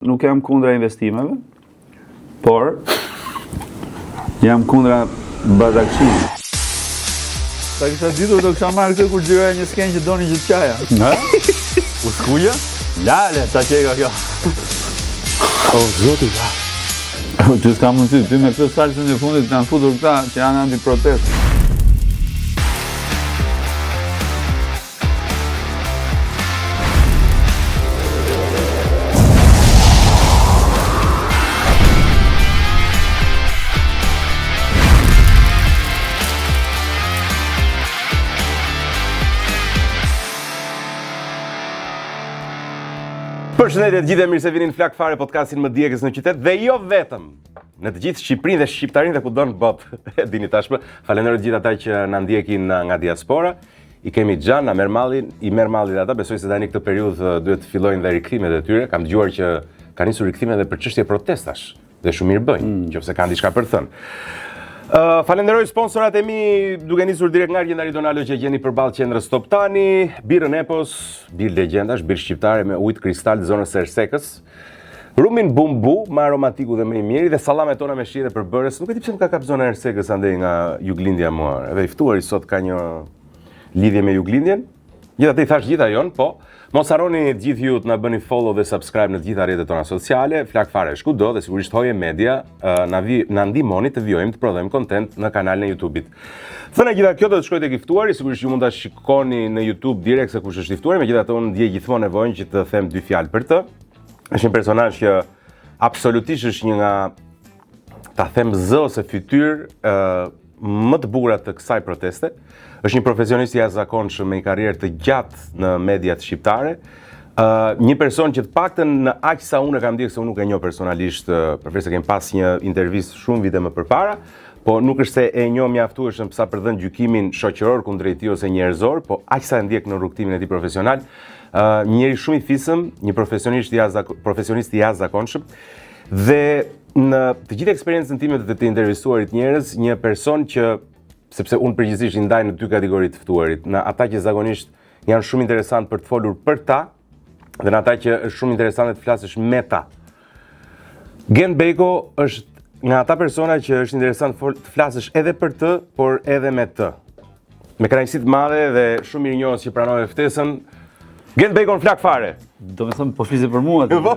Nuk jam kundra investimeve, por jam kundra bashkëqinit. Ta kisha ditur do kisha marrë këtë kur gjyroja një skenë që doni gjithë qaja. Ha? U skuja? Lale, ta qeka kjo. O, zoti, ja. Ty s'ka mundësi, ty me këtë salsën e fundit kanë futur këta që janë anti-protest. Përshëndetje të gjithë, mirë se vini në Flak Fare, podcastin më djegës në qytet dhe jo vetëm. Në të gjithë Shqipërinë dhe Shqiptarinë dhe kudo në botë, e dini tashmë. Falenderoj të gjithë ata që na ndjekin nga diaspora. I kemi Xhan, na merr malli, i merr malli ata. Besoj se tani këtë periudhë duhet të fillojnë dhe rikthimet e tyre. Kam dëgjuar që ka nisur rikthime edhe për çështje protestash dhe shumë mirë bëjnë, nëse kanë diçka për të thënë. Falenderoj sponsorat e mi, duke nisur direkt nga Argjendari Donalo që gjeni përballë qendrës Top Tani, birën Epos, birë legjendash, birë shqiptare me ujë kristal të zonës së Ersekës, rumin Bumbu, më aromatiku dhe më i miri dhe sallamet tona me shi dhe përbërës. Nuk e di pse më ka kap zona e Ersekës andej nga Juglindja mua. Edhe i ftuari sot ka një lidhje me Juglindjen. Gjithatë i thash gjitha jon, po. Mos harroni të gjithë ju të na bëni follow dhe subscribe në të gjitha rrjetet tona sociale, Flak Fare kudo dhe sigurisht Hoje Media na ndihmoni të vijojmë të prodhojmë content në kanalin e YouTube-it. Thënë gjitha kjo do të shkojë tek i ftuari, sigurisht ju mund ta shikoni në YouTube direkt se kush është i ftuari, megjithatë unë ndjej gjithmonë nevojën që të them dy fjalë për të. Është një personazh që absolutisht është një nga ta them zë ose fytyrë më të bukura të kësaj proteste. Është një profesionist i jashtëzakonshëm me një karrierë të gjatë në mediat shqiptare. Një person që të paktën në aq sa unë kam ndjekur se unë nuk e njoh personalisht, përveç se kem pas një intervistë shumë vite më përpara, po nuk është se e njoh mjaftueshëm sa për dhënë gjykimin shoqëror kundrejt tij ose njerëzor, po aq sa e ndjek në rrugtimin e tij profesional. Një njeri shumë i fisëm, një profesionist i jashtëzakonshëm dhe në të gjithë eksperiencën time të intervistuarit njerëz, një person që sepse unë përgjithsisht i ndaj në dy kategori të ftuarit, në ata që zakonisht janë shumë interesant për të folur për ta dhe në ata që është shumë interesante të flasësh me ta. Gen Beko është nga ata persona që është interesant të flasësh edhe për të, por edhe me të. Me kënaqësi të madhe dhe shumë mirënjohës që pranove ftesën. Gen Beko në Flak Fare. Do me thëmë, po flisë për mua. Po.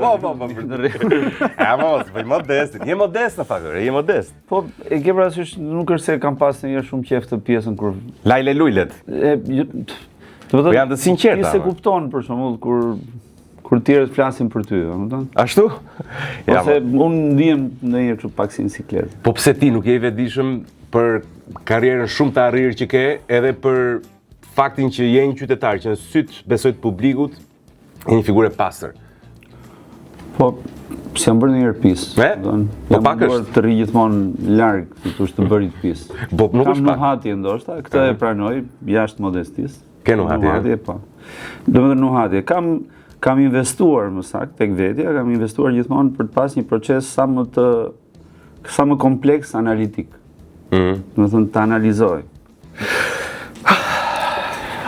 Ja mos, bëj modest. Je modest në fakt, je modest. Po, e ke parasysh, nuk është se kam pas njëherë shumë qejf të pjesën kur Lajle lujlet. Po janë të sinqerta. Ti se kupton për shembull kur tjerët flasin për ty, a kupton? Ashtu? Ose unë ndihem ndonjëherë kështu pak si në siklet. Po pse ti nuk je i vetëdijshëm për karrierën shumë të arrirë që ke, edhe për faktin që je një qytetar që në syt besoj të publikut je një figurë e pastër. Po, pse jam bërë ndonjëherë pis. Po pak është të rri gjithmonë larg, thosh të bërit pis. Po nuk është pak. Kam nuhatje ndoshta, këtë e pranoj jashtë modestisë. Ke nuhatje? Po. Domethënë nuhatje. Kam investuar më saktë tek vetja, kam investuar gjithmonë për të pas një proces sa më kompleks analitik. Domethënë të analizoj.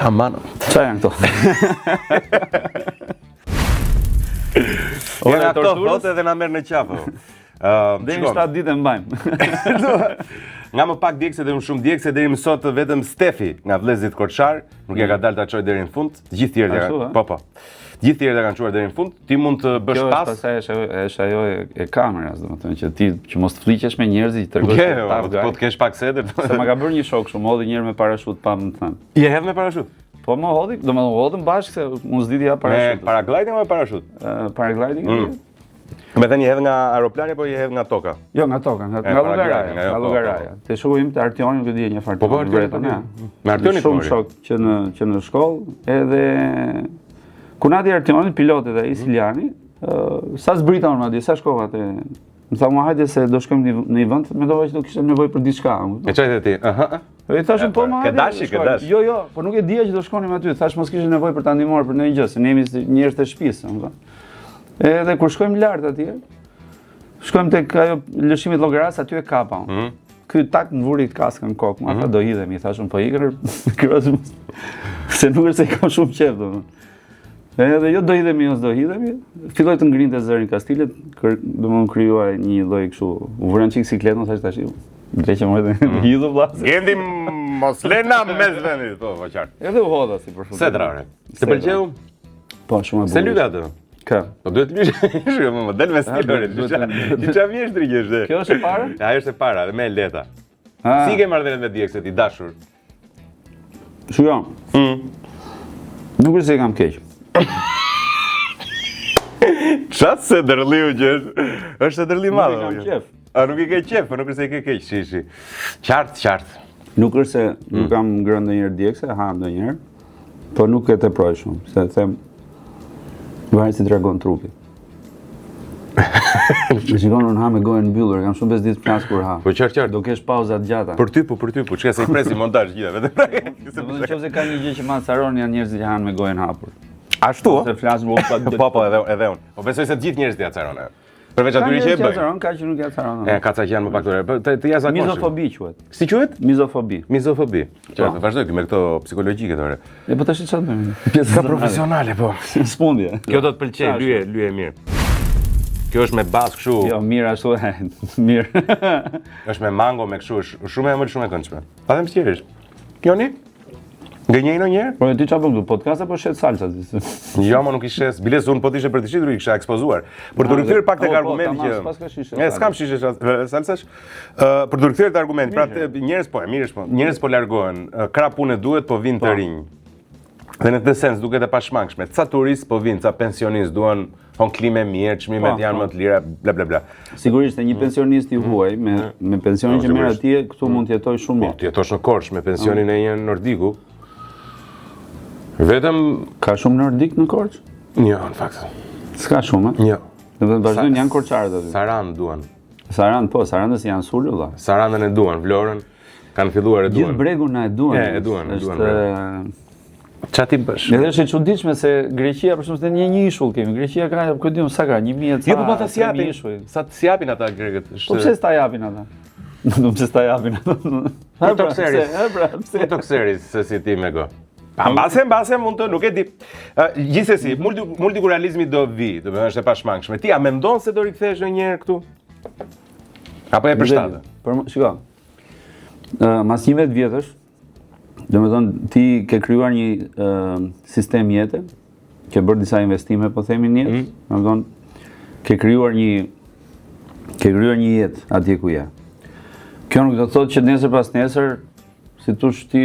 Aman. Qa janë këto? Jena këto thote dhe na merr në qafë. Dhe në 7 ditë e mbajmë. Nga më pak djegse dhe unë shumë djegse, deri më sot vetëm Stefi nga vëllezrit Korçar, nuk ja ka dalë ta çojë deri në fund. Të gjithë tjerët po. Të gjithë tjerët e kanë çuar deri në fund. Ti mund të bësh pas. Kjo është ajo e kameras, domethënë që ti që mos të fliqesh me njerëzit, të tregosh po të kesh pak sedër. Se ma ka bërë një shok shumë, hodhi njëherë me parashut pa më thënë. Je hedh me parashut? Po më hodhi, domethënë hodhëm bashkë se unë s'diti ja parashut. Me paragliding apo me parashut? Paragliding. Me thënë je hedh nga aeroplani apo je hedh nga toka? Jo, nga toka, nga llogaraja. Te shoku im te Artioni, nuk e di një farë. Po me Artionin shumë shok që në shkollë, edhe Kunati Artionit, pilotit ai Siliani, sa zbrita unë madje, sa shkova te. Më tha mua hajde se do shkojmë në një vend, mendova që do kishte nevojë për diçka. E çajte ti. E thashëm po ma. Ke dash. Jo, po nuk e dija që do shkonim aty. Thash mos kishte nevojë për ta ndihmuar për ndonjë gjë, se ne jemi njerëz të shtëpisë, domethënë. Edhe kur shkojmë lart atje, shkojmë tek ajo lëshimi të llogaras, aty e kapa unë. Ky tak më vuri të kaskën në kokë, ata do hidhemi, thashëm po ikën, se nuk është se kam shumë qejf domethënë. Edhe jo do hidhemi, jo s'do hidhemi. Filloi të ngrinte zërin Kastilet, domethënë krijuar një lloj kështu, u vëran çik sikletën, thash tash. Dreqë më të hidhu vllazë. Gendi mos lena mes vendit, po qartë. Edhe u hodha si për shkak. Se drare. Të pëlqeu? Po, shumë e bukur. Se lyp atë. Kë? Po duhet lysh, më del me stilin. Ç'a vjeshtri që është? Kjo është e para? Ajo është e para, dhe me leta. Si ke marrëdhënë me djegësit i dashur? Shiko. Nuk është se kam keq. Çfarë se dërlliu që është? Është e dërlli madh. Nuk kam qef. A nuk i ke qef, po nuk është se i ke keq, shi. Qartë. Nuk është se nuk kam ngrënë ndonjëherë djegse, ha ndonjëherë, po nuk e teproj shumë, se them varet si tregon trupi. Shikon unë ha me gojën mbyllur, kam shumë besë ditë flas kur ha. Po qartë. Do kesh pauza të gjata. Për ty, çka se i presi montazh gjithë, vetëm. Domethënë nëse ka një gjë që ma caron janë njerëzit që han me gojën hapur. Ashtu? Se flas më Po, edhe unë. Po besoj se të gjithë njerëzit ja caron. Përveç atyre që e bëjnë. Ka që nuk ja caron. Ka ca që janë më pak të të jashtëzakonshëm. Mizofobi quhet. Si quhet? Mizofobi. Qartë, vazhdoj me këto psikologjike tore. Po tash çfarë bëjmë? Pjesë profesionale po. Smundje. Kjo do të pëlqej, lye mirë. Kjo është me bazë kështu. Jo, mirë ashtu, mirë. Është me mango, me kështu, është shumë e këndshme. Pa them seriozisht. Joni? Gënjej ndonjëherë? Po ti çfarë bën këtu? Podcast apo shet salsa? Jo, më nuk i shes. Biles unë po të ishe për të shitur i kisha ekspozuar. Për të rikthyer pak tek argumenti që s'kam shishe salsash. Për të rikthyer te argumenti, pra njerëz po, njerëz po largohen. Krah punë duhet, po vinë të rinj. Dhe në këtë sens duket e pashmangshme. Ca turist po vinë, ca pensionistë duan klime mirë, çmimet janë më të lira, bla bla bla. Sigurisht, një pensionist i huaj me pensionin që merr atje, këtu mund të jetojë shumë mirë. Po, të jetosh në Korçë me pensionin e një nordiku. Vetëm ka shumë nordik në Korçë? Jo, në fakt. S'ka shumë, a? Jo. Do të vazhdojnë janë korçarët aty. Saran duan. Saran, po, sarandës janë sulë, valla. Sarandën e duan, Vlorën kanë filluar e duan. Gjithë bregun na e duan. E duan. Ç'a ti bësh? Edhe është e çuditshme se Greqia për shkak se një ishull kemi. Greqia ka, ku diun sa ka, 1000 ca. Jo, po ta sjapin. Sa të sjapin ata grekët? Po pse s'ta japin ata? Nuk pse s'ta japin ata. Po pse tokseri se si ti me go. Mbase mund të, nuk e di. Gjithsesi, multikulturalizmi do vi, do të thënë është e pashmangshme. Ti a mendon se do rikthesh ndonjëherë këtu? Apo e përshtatë? Shiko. Mas 11 vjetësh, domethënë ti ke krijuar një sistem jete, ke bërë disa investime, po themi në jetë, domethënë ke krijuar një jetë atje ku je. Kjo nuk do të thotë që nesër pas nesër, si thosh ti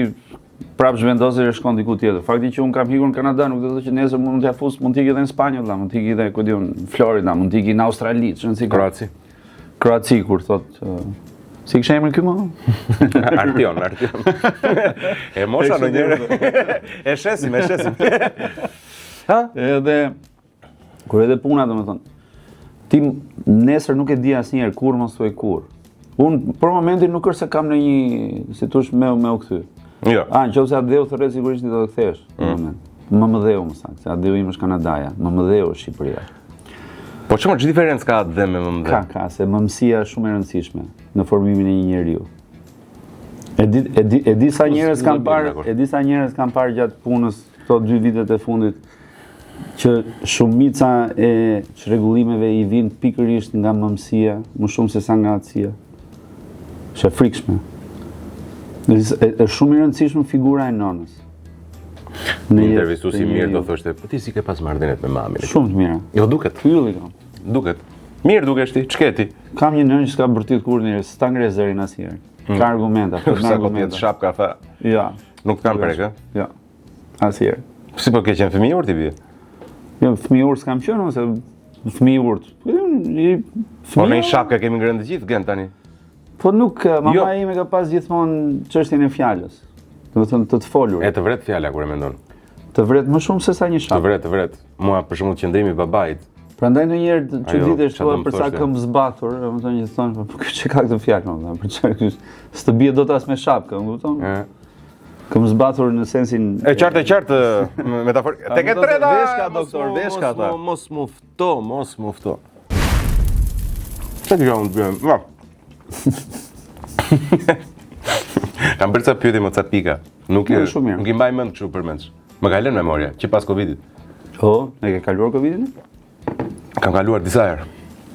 prapë zhvendosur e shkon diku tjetër. Fakti që un kam hikur në Kanada nuk do të thotë që nesër mund t'ja fus, mund t'i ikë edhe në Spanjë, mund t'i ikë edhe ku diun, Florida, mund t'i ikë në Australi, çon si Kroaci kur thotë si kisha emrin ky më? Artion. E mosha ndonjëherë. E shesim. Ha? Edhe kur edhe puna domethënë ti nesër nuk e di asnjëherë kur mos thuaj kur. Un për momentin nuk është se kam në një si thosh me u kthy. Jo. Nëse Adeu thërret sigurisht do të kthesh në moment. Mëmëdheu më saktë, se Adeu im është Kanadaja, mëmëdheu është Shqipëria. Po çfarë diferencë ka dhe me mëmëdheu? Ka, se mëmësia është shumë e rëndësishme në formimin e një njeriu. E di sa njerëz kanë parë gjatë punës këto 2 vitet e fundit që shumica e çrregullimeve i vijnë pikërisht nga mëmësia, më shumë se sa nga atësia. Është e frikshme. Është shumë e rëndësishme figura e nonës. Në intervistu si mirë do thoshte, po ti si ke pas marrëdhëniet me mamin? Shumë të mira. Jo duket. Fylli kam. Duket. Mirë dukesh ti, ç'keti? Kam një nënë që s'ka bërtit kur njëri, s'ta ngre zërin asnjëherë. Ka argumenta, po sa argumenta. Shapka tha. Ja. Nuk kanë prek, ë? Ja. Asnjëherë. Si po ke qenë fëmijë urt i bie? Jo, fëmijë urt s'kam qenë, ose fëmijë urt. Po në shapka kemi ngrënë të gjithë gen tani. Po nuk, mama ime ka pas gjithmonë çështjen e fjalës. Do të thënë të folur. E të vret fjala kur e mendon. Të vret më shumë se sa një shap. Të vret. Mua për shembull qëndrimi i babait. Prandaj ndonjëherë çuditesh thua për sa këmbë zbathur, domethënë që thonë, po çka ka këtë fjalë, domethënë, për çka ky s'të bie dot as me shapkë, e kupton? Këmbë zbathur në sensin e qartë metafor. Tek e treta. Veshka doktor, veshka ata. Mos mufto. Çfarë jam bën? Kam bërë ca pyetje më ca pika. Nuk i mbaj mend kështu përmendsh. Më ka lënë memoria që pas Covidit. Po, e ke kaluar Covidin? Kam kaluar disa herë.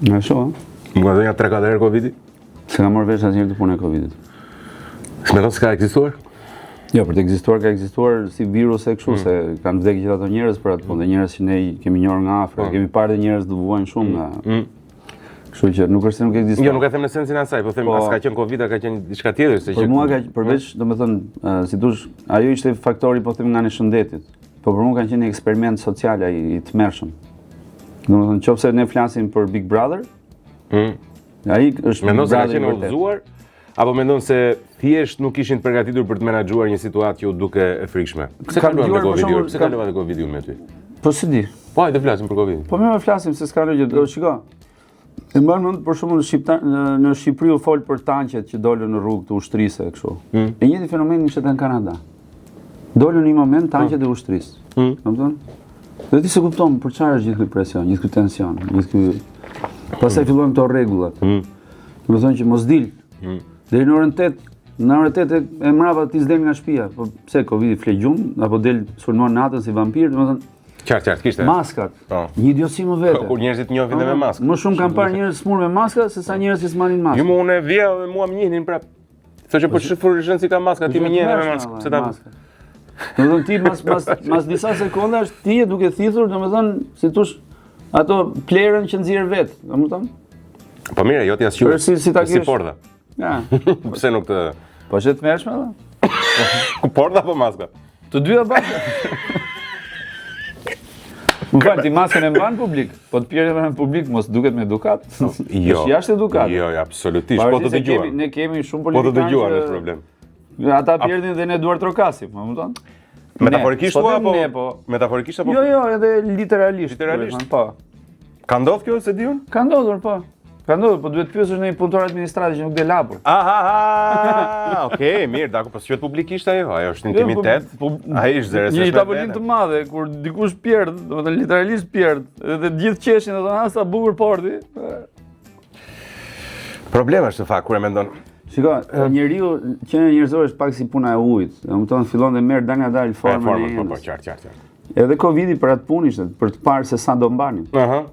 Në shoh, Më ka dhënë 3-4 herë Covidi. se ka marrë vesh asnjëherë të punë e Covidit. S'mendon se ka ekzistuar? Jo, për të ekzistuar ka ekzistuar si virus e kështu, se kanë vdekur gjithë ato njerëz për atë punë, dhe njerëz që ne i kemi njohur nga afër, kemi parë dhe njerëz të vuajnë shumë nga. Kështu që nuk është se nuk ekziston. Jo, nuk e them në sensin asaj, po them as ka qenë Covid, ka qenë diçka tjetër se Për mua ka përveç, domethënë, si thosh, ajo ishte faktori po them nga në shëndetit. Po për mua kanë qenë një eksperiment social ai i tmerrshëm. Domethënë, nëse ne flasim për Big Brother, ai është Mendon se ka Big qenë Brother i vërtet. udhëzuar apo mendon se thjesht nuk ishin të përgatitur për të menaxhuar një situatë që u duke e frikshme? Pse Ka kaluam dëgjuar, te për Covidi? shembull, Pse ka- kaluam te Covidi unë me ty? Po si di? Po, hajde flasim për Covidin. Po më flasim se s'ka gjë. Do shiko. E mban mend për shembull në Shqipëri u fol për tanqet që dolën në rrugë të ushtrisë kështu. E njëjti fenomen ishte edhe në Kanada. Dolën në një moment tanqet e ushtrisë. Domethënë, dhe ti se kupton për çfarë është gjithë ky presion, gjithë ky tension, gjithë ky. Pastaj fillojnë këto rregullat. Domethënë që mos dil. Deri në orën 8, në orën 8 e mbrapa ti s'del nga shtëpia. Po pse Covidi fle gjumë apo del sulmon natën si vampir, domethënë Qartë, kishte. maskat. Po. Një idiosi më vete. Kur njerëzit njohin dhe me maskë. Më shumë kam parë njerëz smur me maska se sa njerëz që s'marrin maskë. Jo, më unë vija dhe mua më njihnin prap. Thoshte po shifurën si ka maska, ti më njeh me maskë. Pse ta Domethënë ti mas disa sekondash ti je duke thithur, domethënë si thosh ato plerën që nxjerr vet, domethënë. Po mirë, jo ti as qysh. Si ta Si kesh. porta. Ja. Pse nuk të Po është të mëshme edhe? ku porta apo maska? Të dyja bashkë. Më fal, ti maskën e mban publik, po të pirë në publik mos duket me edukat. Jo. Është jashtë edukat. Jo, absolutisht. Po të dëgjuar. Ne kemi shumë Po të politikanë. dëgjuar është problem. Ata pierdin dhe ne duar trokasim, më kupton? Metaforikisht Ne, po apo? them ne, po. Metaforikisht apo? Jo, edhe literalisht. Literalisht? Po. Ka ndodhur kjo se di unë? Ka ndodhur, po. Ka ndodhur, po duhet pyesësh në një punëtor administrativ që nuk del hapur. Aha, okej, mirë, dako, po s'quhet publikisht ajo është intimitet. Ai është zero Një tavolinë të madhe kur dikush pierd, domethënë literalisht pierd, edhe të gjithë qeshin dhe thonë sa bukur porti. Problemi është në fakt kur e mendon. Shiko, njeriu që njerëzor është pak si puna e ujit. Domethënë fillon dhe merr dal nga dal formën e Po, jetës. qartë. Edhe Covidi për atë punë ishte, për të parë se sa do mbanin. Aha.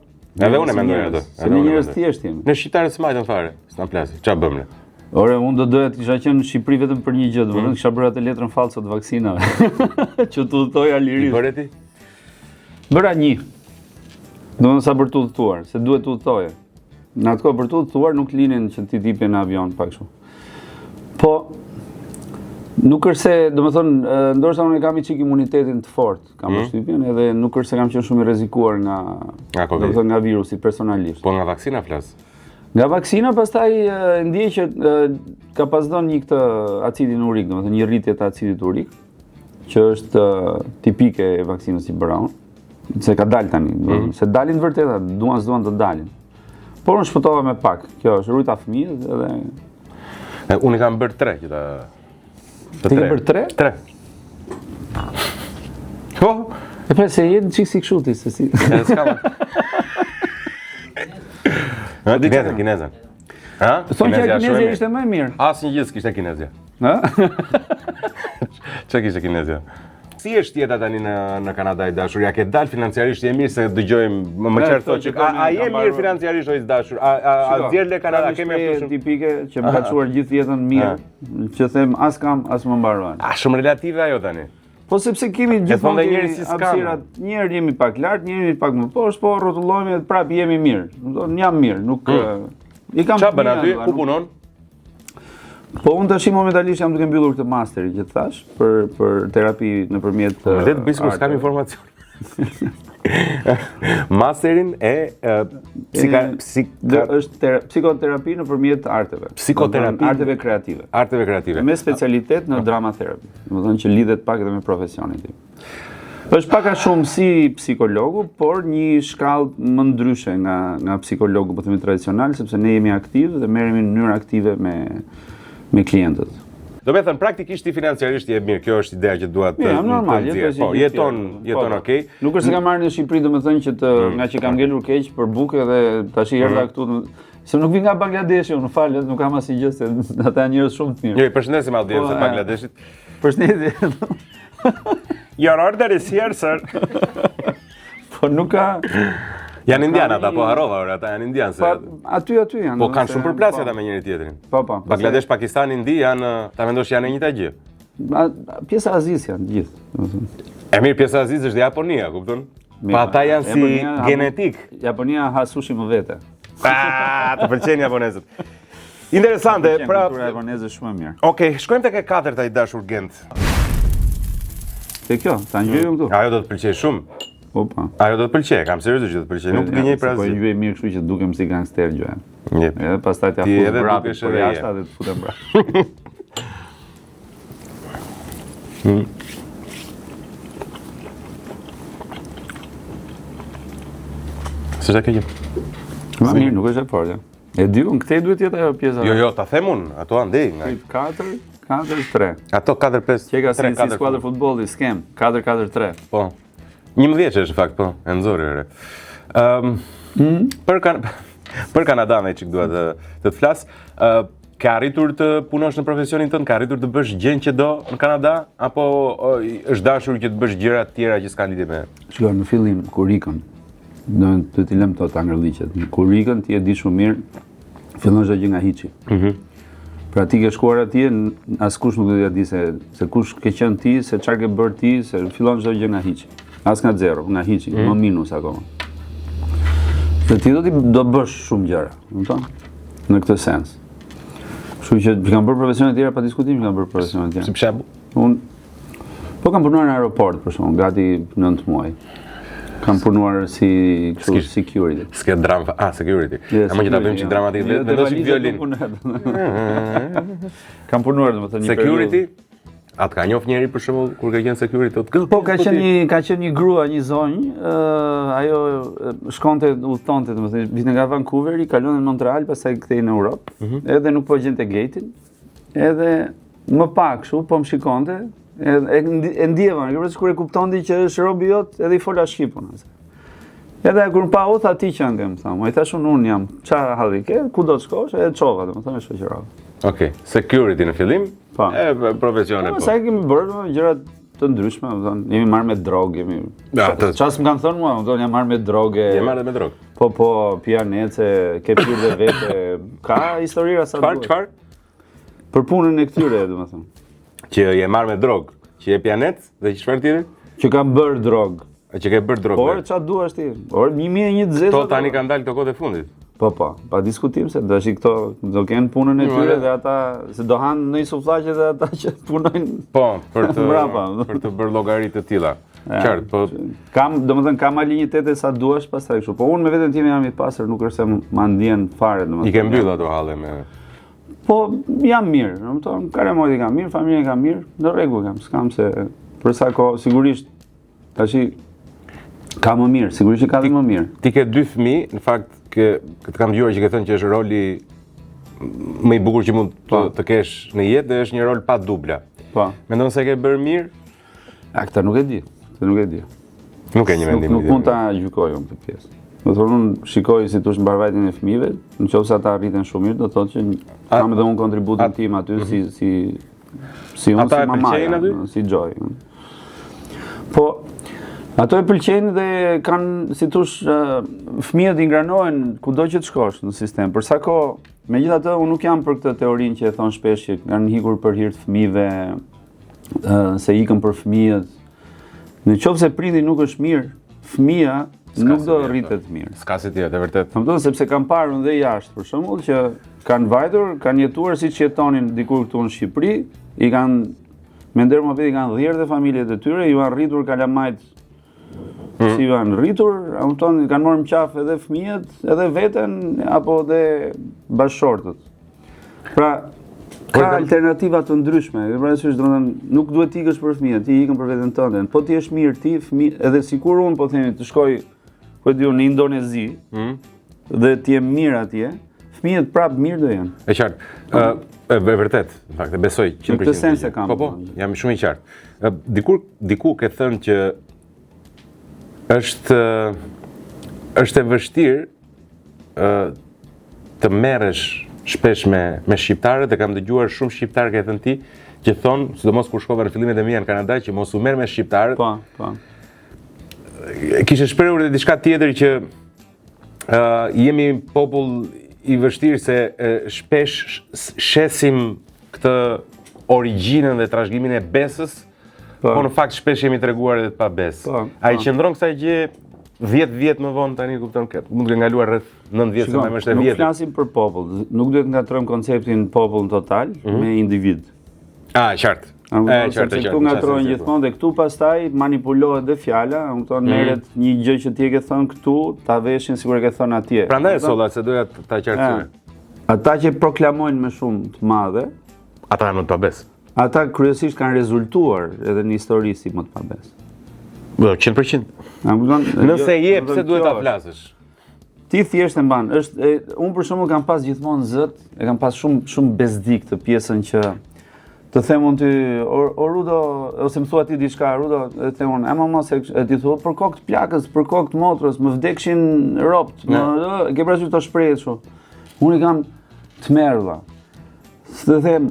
Edhe unë e mendoj atë. Se ne njerëz thjesht jemi. Ne shqiptarët s'majtën fare, s'na plasi. Ç'a bëmë ne? Ore, unë do doja të kisha qenë në Shqipëri vetëm për një gjë, domethënë kisha bërë atë letrën falso të vaksinave. Që të udhtoja lirisht. Bëre ti? Bëra një. Domethënë sa për të udhëtuar, se duhet të udhtoje. Në atë kohë për të udhëtuar nuk linin që ti tipe në avion pak kështu. Po nuk është se, domethënë, ndoshta unë kam një çik imunitetin të fortë, kam përshtypjen, edhe nuk është se kam qenë shumë i rrezikuar nga Covid. domethënë nga virusi personalisht. Po nga vaksina flas. Nga vaksina pastaj ndjej që ka pasdhënë një këtë acidin urik, domethënë një rritje të acidit urik, që është tipike e vaksinës që bëra unë, se ka dalë tani, se dalin vërteta, duan s'duan të dalin. Por unë shpëtova me pak, kjo është rujta fëmijët edhe... Unë i kam bërë 3 që ta... Ti ke bërë 3? 3. Po, E pra se jetë në qikë si kështu ti, se si... edhe s'ka. Kinezën. Ha? Thonë që Kinezja ishte më e mirë. Asnjë gjë s'kishte Kinezja. Ha? Çka kishte Kinezja? Si është jeta tani në Kanada i dashur? Ja ke dalë financiarisht je mirë se dëgjojmë më qartë thotë që a je mirë financiarisht o i dashur? A djerë le Kanada kemi aftë tipike që më ka çuar gjithë jetën mirë, që them as kam as më mbaron. A shumë relative ajo tani. Po sepse kemi thonë gjithmonë dhe njerëz si s'kam. hapësirat, njëherë jemi pak lart, njëherë pak më poshtë, po rrotullohemi dhe prapë jemi mirë. Domethënë jam mirë, nuk i kam. Ç'a bën aty? Ku punon? Po unë tash momentalisht jam duke mbyllur këtë masteri që të thash për terapi nëpërmjet. Vërtet bëj sikur s'kam informacion. Masterin e është psikoterapi nëpërmjet arteve. Psikoterapi? Arteve kreative. Arteve kreative. Me specialitet në dramaterapi. Domethënë që lidhet pak edhe me profesionin tim. Është pak a shumë si psikologu, por një shkallë më ndryshe nga psikologu, po themi tradicional, sepse ne jemi aktiv dhe merremi në mënyrë aktive me klientët. Do me thënë, praktikisht ti financiarisht je mirë, kjo është ideja që dua të jam normal, Po, jeton okay. Nuk është se kam marrë në Shqipëri, domethënë që nga që kam ngelur keq për bukë dhe tash erdha këtu, se nuk vi nga Bangladeshi, unë falet, nuk kam asnjë gjë se ata janë njerëz shumë të mirë. Jo, i përshëndesim audiensën e Bangladeshit. Përshëndetje. Your order is here, sir. Po nuk ka... Janë indian ata, po harrova, ata janë indian se. Aty janë. Po kanë shumë përplasje ata me njëri tjetrin. Po. Bangladesh, Pakistan, Indi janë, ta mendosh janë e njëjta gjë. Pjesa Azis janë gjithë. E mirë, pjesa Azis është dhe Japonia, kupton? Pa ata janë si genetik. Japonia ha sushi më vete. Të pëlqen japonezët. Interesante, pra... Kultura japoneze shumë e mirë. Okej, shkojmë tek e katërta i dashur Gent. Te kjo, ta ngjojmë këtu. Ajo do të pëlqej shumë. Opa. Ajo do të pëlqej, kam seriozisht do të pëlqej. Nuk të gënjej pra asgjë. Po ngjoj mirë kështu që dukem si gangster gjë. Jep. Edhe pastaj t'ia fut brapë për jashtë dhe të futem brapë. S'është e keq. Ma mirë, nuk është e fortë. E di unë, këtej duhet jetë ajo pjesa. Jo, ta them unë, ato andej nga. 4-4-3. Ato 4-5. Që ka si skuadër futbolli, skem, 4-4-3. Po. 11 vjeçësh në fakt, po, e nxori re. Për Kanadën që dua të të flas, ka arritur të punosh në profesionin tënd, ka arritur të bësh gjën që do në Kanada apo është dashur që të bësh gjëra të tjera që s'kan lidhje me? Shikoj, në fillim kur ikëm, do t'i lëm të angërliqet. Kur ikën ti e di shumë mirë, fillon çdo gjë nga hiçi. Pra ti ke shkuar atje, askush nuk do t'ia di se kush ke qenë ti, se çfarë ke bërë ti, se fillon çdo gjë nga hiçi. As nga zero, nga hiçi, më minus akoma. Se ti do bësh shumë gjëra, kupton? Në këtë sens. Kështu që kam bërë profesione të tjera pa diskutim, kam bërë profesione të tjera. Si për shembull? Unë kam punuar në aeroport për shkak, gati 9 muaj. Kam punuar si security. S'ke dram, security. Ama që ta bëjmë çik dramatik vetë, mendosh violin. Kam punuar domethënë një security. Atë ka njoft njëri për shembull kur ka qenë security të Po ka qenë një grua, një zonjë, ajo shkonte udhtonte domethënë vinte nga Vancouveri, kalonte në Montreal, pastaj kthehej në Europë. Edhe nuk po gjente gate-in. Edhe më pak kështu po më shikonte, e ndjeva, kur e kuptonte që është robi jot, edhe i fola shqipun. Edhe kur pa u tha ti që angem, thamë. Ai thashun un jam, çfarë halli ke? Ku do të shkosh? Edhe çova, domethënë e shoqërova. Okej, security në fillim? Po. Profesione po. Sa kemi bërë gjëra të ndryshme, domethënë jemi marrë me drogë, jemi. Çfarë më kanë thënë mua, domethënë jam marrë me drogë. Je marrë me drogë. Po, pianece, ke pirë dhe vete. Ka historira sa duhet. Çfarë? Për punën e këtyre, domethënë. Që je marrë me drogë, që je pianet dhe çfarë tjetër? Që kam bërë drogë. Që ke bërë drogë. Por çfarë duash ti? Por 1001 zezë. To tani kanë dalë këto kohë të fundit. Po, pa diskutim se do këto do kenë punën e tyre dhe ata se do hanë në sufllaqe dhe ata që punojnë. Po, për të bërë llogari të tilla. Qartë, po domethënë kam alinjitete sa duash pastaj kështu. Po unë me veten time jam i pastër, nuk është se ma ndjen fare domethënë. I ke mbyll ato halle me. Po jam mirë, domethënë karemoti kam mirë, familjen kam mirë, në rregull kam, s'kam se për sa kohë sigurisht tash ka më mirë, sigurisht që ka dhe më mirë. Ti ke 2 fëmijë, në fakt këtë kam dëgjuar që ke thënë që është roli më i bukur që mund të kesh në jetë dhe është një rol pa dubla. Po. Mendon se e ke bërë mirë? Këtë nuk e di. Nuk e një mendim. Nuk mund ta gjykoj unë këtë pjesë. Do thonë unë shikoj si tush mbarvajtjen e fëmijëve, nëse ata arriten shumë mirë, do thotë që kam edhe unë kontributin tim aty si unë si mamaja, si Joy. Po ato e pëlqejnë dhe kanë, si thush, fëmijët i ngranohen kudo që të shkosh në sistem. Për sa kohë, megjithatë unë nuk jam për këtë teorinë që e thon shpesh që kanë hikur për hir të fëmijëve, se ikën për fëmijët. Në qoftë se prindi nuk është mirë, fëmia nuk do rritet mirë. S'ka si tjetër, e vërtet. Domethënë sepse kam parë unë dhe jashtë, për shembull, që kanë vajtur, kanë jetuar siç jetonin dikur këtu në Shqipëri, i kanë me ndër mohabet i kanë dhjerë dhe familjet e tyre, ju kanë rritur kalamajt si ju kanë rritur, kanë marrë mqaf edhe fëmijët, edhe veten, apo edhe bashkëshortët. Pra, ka alternativa të ndryshme, nuk duhet t'i ikësh për fëmijët, ti ikën për veten tënde. Po ti është mirë ti, edhe sikur unë po themi të shkoj, në Indonezi, dhe ti je mirë atje, fëmijët prapë mirë do janë. E qartë, e vërtet, në fakt, e besoj 100%. Në këtë sens e kam. Po, jam shumë i qartë. Diku ke thënë që është e vështirë të merresh shpesh me shqiptarët, dhe kam dëgjuar shumë shqiptarë ke thënë ti, që thonë, sidomos kur shkova në fillimet e mia në Kanada, që mos u merr me shqiptarët. Po. kishe shprehur edhe diçka tjetër që jemi popull i vështirë se shpesh shesim këtë origjinën dhe trashëgimimin e besës, po në fakt shpesh jemi treguar edhe të pabesë. Ai qëndron kësaj gjë 10 vjet më vonë tani kupton mund të ngaluar rreth 9 vjet sa më është e vjetë. Nuk flasim për popull, nuk duhet të ngatrojmë konceptin popull total me individ. Qartë. Sepse këtu ngatrojnë gjithmonë dhe këtu pastaj manipulohet dhe fjala, kupton, merret një gjë që ti e ke thënë këtu, ta veshin sikur e ke thënë atje. Prandaj solla se doja ta qartësoj. Ata që proklamojnë me shumë të madhe, ata janë më të pabesë. Ata kryesisht kanë rezultuar edhe në histori si më të pabesë. 100%. Nëse je, pse duhet ta flasësh? Ti thjesht e mban. Unë për shembull kam pas gjithmonë zët, e kam pas shumë bezdik të pjesën që të them unë ty, o Rudo, ose më thua ti diçka, Rudo, e them unë, mama se ti thua për kokë të plakës, për kokë të motrës, më vdekshin ropt, ke parasysh të shprehje kështu. Unë i kam të merrlla. Të them,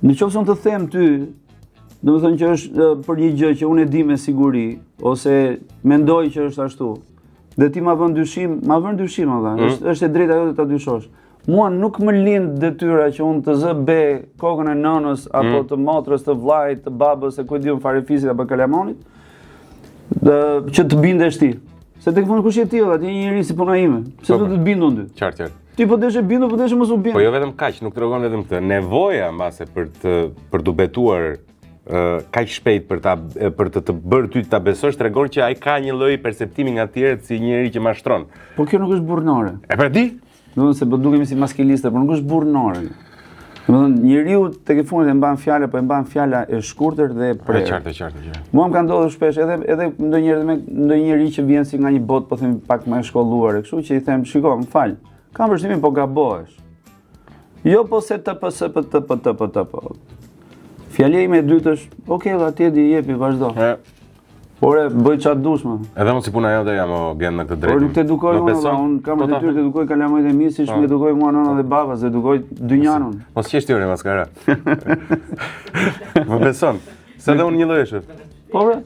në qoftë se unë të them ty, domethënë që është për një gjë që unë e di me siguri, ose mendoj që është ashtu, dhe ti ma vën dyshim, është e drejta jote ta dyshosh. Mua nuk më lind detyra që unë të zë be kokën e nënës, apo të motrës, të vllajt, të babës, e ku e diun farefisit apo kalamonit, që të bindesh ti. Se tek fund kush je ti, atë një njerëz si puna ime. Pse do të të bindun ty? Qartë. Ti po desh e bindu, po desh mos u bind. Po jo vetëm kaq, nuk tregon vetëm këtë. Nevoja mbase për të betuar kaq shpejt për të bërë ty ta besosh tregon që ai ka një lloj perceptimi nga të tjerët si njëri që mashtron. Po kjo nuk është burrnore. E pra di? Domethënë se po dukemi si maskiliste, por nuk është burrnore. Domethënë njeriu tek e fundit e mban fjala, po e mban fjala e shkurtër dhe e prerë. Qartë. Mua më ka ndodhur shpesh edhe ndonjëri që vjen si nga një botë, po themi pak më e shkolluar, kështu që i them, shiko, më fal. Kam përshtimin po gabohesh. Jo po se të. Fjalja ime e dytë është, okay, atje di jepi, vazhdo. Por e bëj çfarë dush më. Edhe mos si puna jote jam o gen në këtë drejtim. Por nuk të edukoj unë kam detyrë të edukoj kalamojt e mi, siç më edukoj mua nëna dhe baba, se edukoj dynjanun. Mos qesh ti ore maskara. Më beson. Se dhe unë një lloj është. Po bre.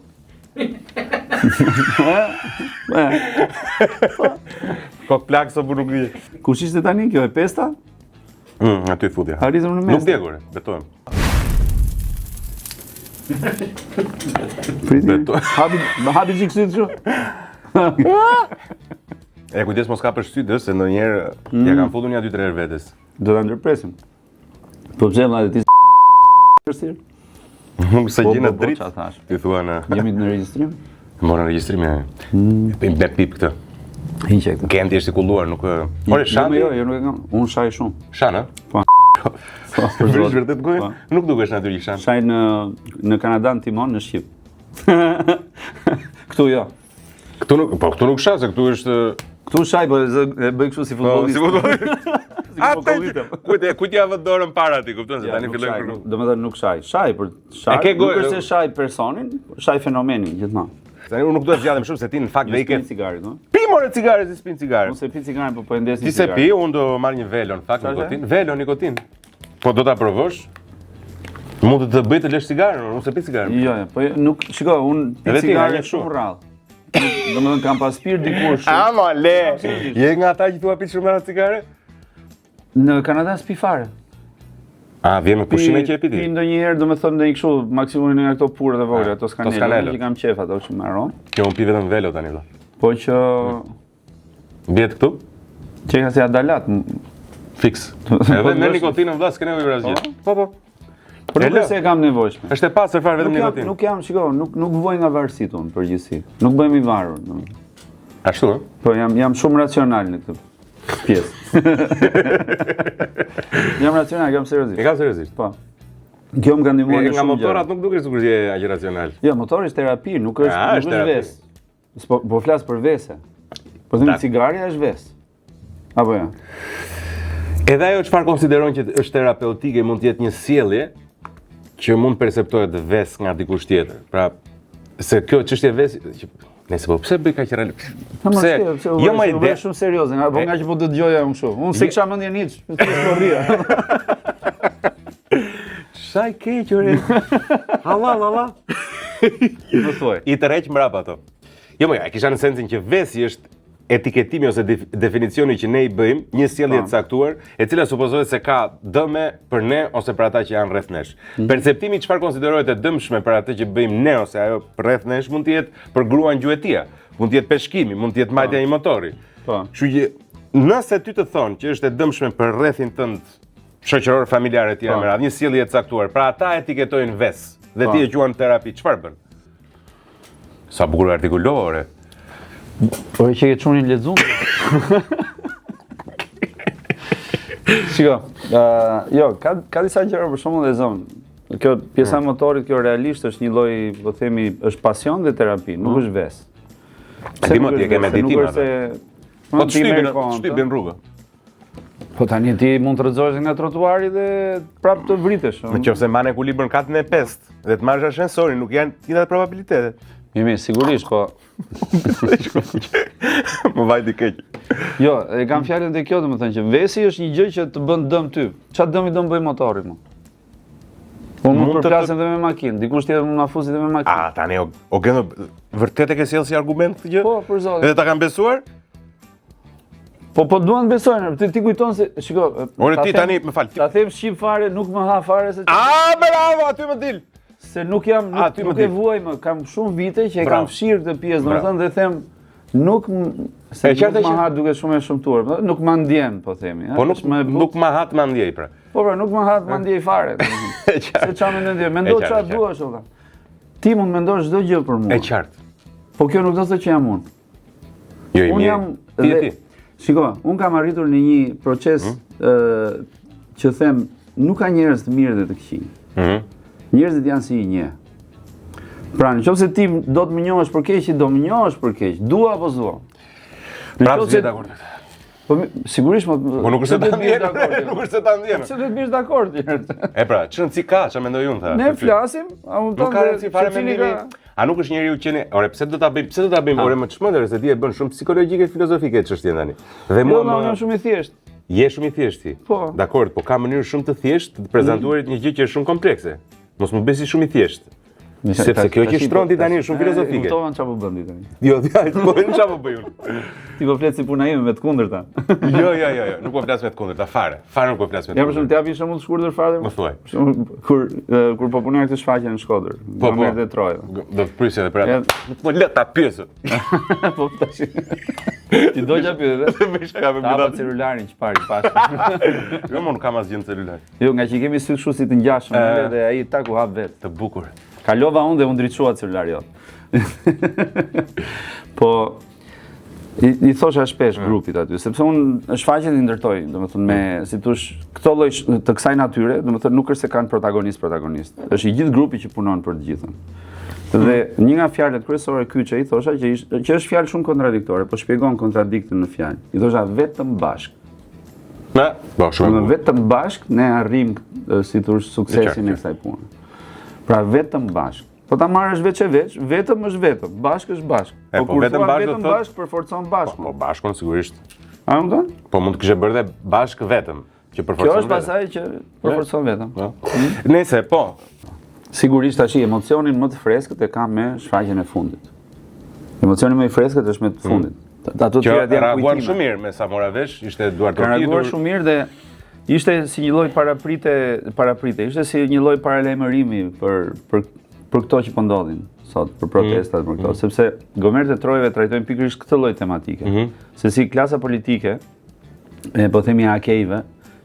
Kok plak so burr nuk di. Kush ishte tani kjo e pesta? Aty futja. Arritëm në mes. Nuk djegore, betohem. Priti. Habi çik syt kështu. Kujdes mos ka për sytë, se ndonjëherë ja kanë futur një 2-3 herë vetes. Do ta ndërpresim. Po pse vllai ti s***? Nuk se gjena dritë. Ti thua në. Jemi në regjistrim? Morën regjistrimin. Me pip këtë. Hiqe këtë. Kendi është i kulluar, nuk. Por e shan. Jo, nuk e kam. Unë shaj shumë. Shan, a? Po. Për vërtet gojë. Nuk dukesh natyrisht shan. Shaj në Kanada, në Timon, në Shqip. Këtu jo. Këtu nuk shaj, se këtu është. Këtu shaj, po e bëj kështu si futbollist. Kujt ja vë dorën para ti, kupton se tani filloj për. Domethënë nuk shaj. Shaj për shaj. Nuk është se shaj personin, shaj fenomenin gjithmonë. Tani unë nuk do të zgjatem shumë se ti në fakt do i ke cigaret, no? Pi more cigare, si spin cigare. Mos e pi cigaren, po e ndes një cigaret. Ti se pi, unë do marr një velo në fakt nikotin. Velo nikotin. Po do ta provosh? Mund të bëj të lësh cigaren, unë se pi cigaren. Jo, po nuk, shiko, unë pi cigare shumë rrallë. Domethënë kam pas pirë dikur shumë. Ama le. Je nga ata që thua pi shumë rrallë cigare? Në Kanada s'pi fare. Vjen me pushime që e piti? Pi ndonjëherë, domethënë ndonjë kështu, maksimumin nga ato purët e vogla, ato skanele, që kam qef ato që marron. Kjo unë pi vetëm velo tani vëlla. Po që mbiet këtu? Që ka si adalat. Fiks. Edhe me nikotinën vëlla s'ke nevojë për asgjë. Po. Por nuk se e kam nevojshme. Është e pastër fare vetëm nikotinë. Nuk jam, shiko, nuk voj nga varësit unë përgjithësi. Nuk bëhem i varur, domethënë. Ashtu ë? Po jam shumë racional në këtë pjesë. Jam racional, jam seriozisht. E kam seriozisht. Po. Kjo më ka ndihmuar shumë. Nga motorat nuk dukesh sikur je aq racional. Jo, motori është terapi, nuk është vesë. Po flas për vese. Po themi cigaria është vesë. Apo jo? Edhe ajo çfarë konsideron që është terapeutike mund të jetë një sjellje që mund perceptohet vesë nga dikush tjetër. Pra, se kjo çështje vesë nëse po pse bëj kaq real? Pse? Jo më ide shumë serioze, po nga që po të dëgjoja unë kështu. Unë se kisha mendjen hiç, po rria. Sa i keq ore. Halla. Më thuaj. I tërheq mbrapa ato. Jo, e kisha në sensin që vesi është etiketimi ose definicioni që ne i bëjmë një sjellje të caktuar, e cila supozohet se ka dëme për ne ose për ata që janë rreth nesh. Perceptimi çfarë konsiderohet e dëmshme për atë që bëjmë ne ose ajo rreth nesh mund të jetë për gruan gjuetia, mund të jetë peshkimi, mund të jetë majtja e një motori. Kështu që nëse ty të thonë që është e dëmshme për rrethin tënd shoqëror, familjar etj. Me radhë, një sjellje e caktuar, pra ata etiketojnë ves dhe ti e quan terapi, çfarë bën? Sa bukur artikulore. Por që ke çunin lexuar. Shiko, jo, ka disa gjëra për shembull e zon. Kjo pjesa e motorit, kjo realisht është një lloj, po themi, është pasion dhe terapi, nuk është ves. Ti më ti ke meditim atë. Po të shtypin rrugë. Po tani ti mund të rrëzohesh nga trotuari dhe prapë të vritesh. Nëse mban ekuilibrin katën e 5 dhe të marrësh ashensorin, nuk janë të njëjtat probabilitetet. Mirë, sigurisht, po. Më vajti keq. Jo, e kam fjalën te kjo, domethënë që vesi është një gjë që të bën dëm ty. Çfarë dëmi do bëj motorit më? Unë mund të përplasim dhe me makinë, dikush tjetër mund na fusi dhe me makinë. Tani o gendo vërtet e ke sjell si argument këtë gjë? Po, për zotin. Edhe ta kanë besuar? Po duan të besojnë, ti kujton se, shiko, ore ti tani, më fal. Ta them shqip fare, nuk më ha fare se bravo, aty më dil. Se nuk jam, nuk e vuaj më, kam shumë vite që e kam fshirë këtë pjesë, domethënë dhe them nuk më ha duke shumë e shumtuar, nuk më ndjen, po themi. Po nuk më ha të më ndjej, pra. Po nuk më ha të më ndjej fare. Se çfarë mendon ti? Mendo çfarë duash olla. Ti mund mendosh çdo gjë për mua. E qartë. Po kjo nuk do të thotë që jam unë. Jo, unë jam ti. Shiko, unë kam arritur në një proces që them nuk ka njerëz të mirë dhe të këqij. Njerëzit janë si një. Pra, nëse ti do të më njohësh për keq, do më njohësh për keq, dua apo s'dua. Pra, je dakord. Po sigurisht, po nuk është se ta ndjen, nuk është se ta ndjen. Se do të bish dakord. E pra, ç'rëndsi ka, ç'a mendoj unë tha. Ne flasim, nuk ka rëndsi fare mendimi. A nuk është njeriu që ne, ore, pse do ta bëjmë, ore më çmendër se ti e bën shumë psikologjike filozofike çështjen tani. Dhe mua unë jam shumë i thjeshtë. Je shumë i thjeshtë ti. Po. Dakord, po ka mënyrë shumë të thjeshtë të prezantuarit një gjë që është shumë komplekse. Mos më besi shumë i thjeshtë. Sepse kjo që shtron ti tani është shumë filozofike. Kuptovan çfarë po bën ti tani. Jo, po çfarë po bëj unë? Ti po flet si puna ime me të kundërta. Jo, nuk po flas me të kundërta fare. Fare nuk po flas me të kundërta. Ja, për shembull, ti japi shembull të shkurtër fare. Më thuaj. Kur po punoja këtë shfaqje në Shkodër, në Detroit. Do të prisja edhe për atë. Po le ta pyesë. Po tash. Ti do ja pyesë. Bisha ka vëmë datë celularin çfarë pas. Jo, nuk kam asgjë në celular. Jo, nga që kemi sy kështu si të ngjashëm dhe ai taku hap vet. Të bukur. Kalova unë dhe unë ndriçua celulari jot. Po i thosha shpesh grupit aty, sepse unë shfaqjet i ndërtoj, domethënë me si thosh këto lloj të kësaj natyre, domethënë nuk është se kanë protagonist. Është i gjithë grupi që punon për të gjithën. Dhe një nga fjalët kryesore kyçe i thosha që është fjalë shumë kontradiktore, po shpjegon kontradiktin në fjalë. I thosha vetëm bashk. Po shumë. Vetëm bashk ne arrim si thosh suksesin e kësaj pune. Pra vetëm bashk. Po ta marrësh veç e veç, vetëm është vetëm, bashk është bashk. Po kur vetëm bashk përforcon bashkun. Po bashkun sigurisht. A më thon? Po mund të kishe bërë dhe bashk vetëm, që përforcon vetëm. Kjo është pasaj që përforcon vetëm. Nëse po. Sigurisht tash emocionin më të freskët e kam me shfaqjen e fundit. Emocioni më i freskët është me të fundit. Ato të tjerat janë reaguan shumë mirë me sa mora vesh, ishte duar të reaguar shumë mirë dhe ishte si një lloj paraprite, ishte si një lloj paralajmërimi për këto që po ndodhin sot, për protestat për këto, sepse gomerët e Trojëve trajtojnë pikërisht këtë lloj tematike. Se si klasa politike, po themi akejve,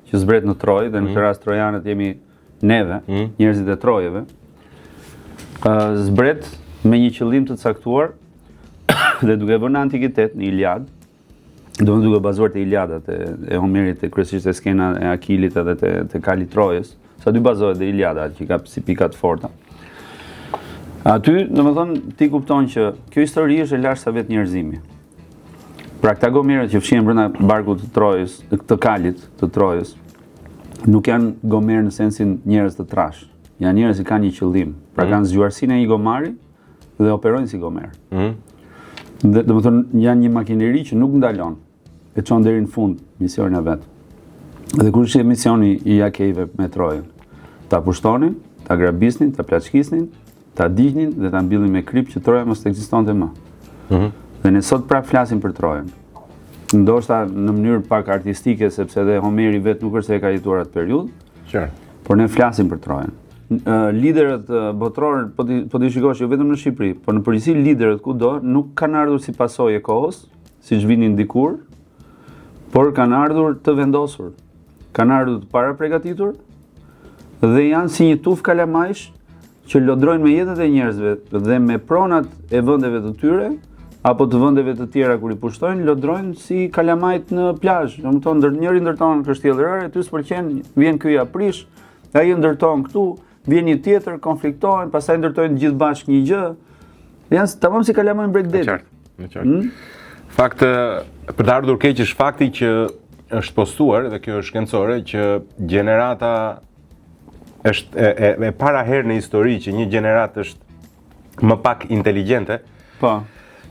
që zbret në Trojë dhe në këtë rast trojanët jemi neve, njerëzit e Trojëve, zbret me një qëllim të caktuar dhe duke vënë antikitet në Iliad, duke bazuar te Iliadat e Homerit, kryesisht te skena e Akilit edhe te Kali Trojës, sa dy bazohet dhe Iliada që ka si pika të forta. Aty, domethënë, ti kupton që kjo histori është e lashtë sa vetë njerëzimi. Pra këta gomerët që fshihen brenda barkut të Trojës, të Kalit të Trojës, nuk janë gomerë në sensin njerëz të trash. Janë njerëz që kanë një qëllim. Pra kanë zgjuarsinë e një gomari dhe operojnë si gomer. Dhe domethënë janë një makineri që nuk ndalon. E çon deri në fund misionin e vet. Dhe kur ishte misioni i akejve me Trojën, ta pushtonin, ta grabisnin, ta plaçkisnin, ta digjnin dhe ta mbillin me krip që Troja mos ekzistonte më. Dhe ne sot prap flasim për Trojën. Ndoshta në mënyrë pak artistike, sepse edhe Homeri vetë nuk është se e ka jetuar atë periudhë, Qartë. por ne flasim për Trojën. Liderët botror, po ti shikosh jo vetëm në Shqipëri, por në përgjithësi liderët kudo nuk kanë ardhur si pasojë e kohës, siç vinin dikur, por kanë ardhur të vendosur. Kanë ardhur të para përgatitur dhe janë si një tuf kalamajsh që lodrojnë me jetët e njerëzve dhe me pronat e vendeve të tyre apo të vendeve të tjera kur i pushtojnë, lodrojnë si kalamajt në plazh. Domethënë njëri ndërton kështjellërare, ty s'pëlqen, vjen ky aprish, ai ndërton këtu, vjen një tjetër, konfliktohen, pastaj ndërtojnë gjithë bashkë një gjë. Janë tamam si kalamajt bregdeti. Në qartë. Fakt, për të ardhur keq është fakti që është postuar, dhe kjo është shkencore, që gjenerata është e para herë në histori që një gjenerat është më pak inteligjente. Po.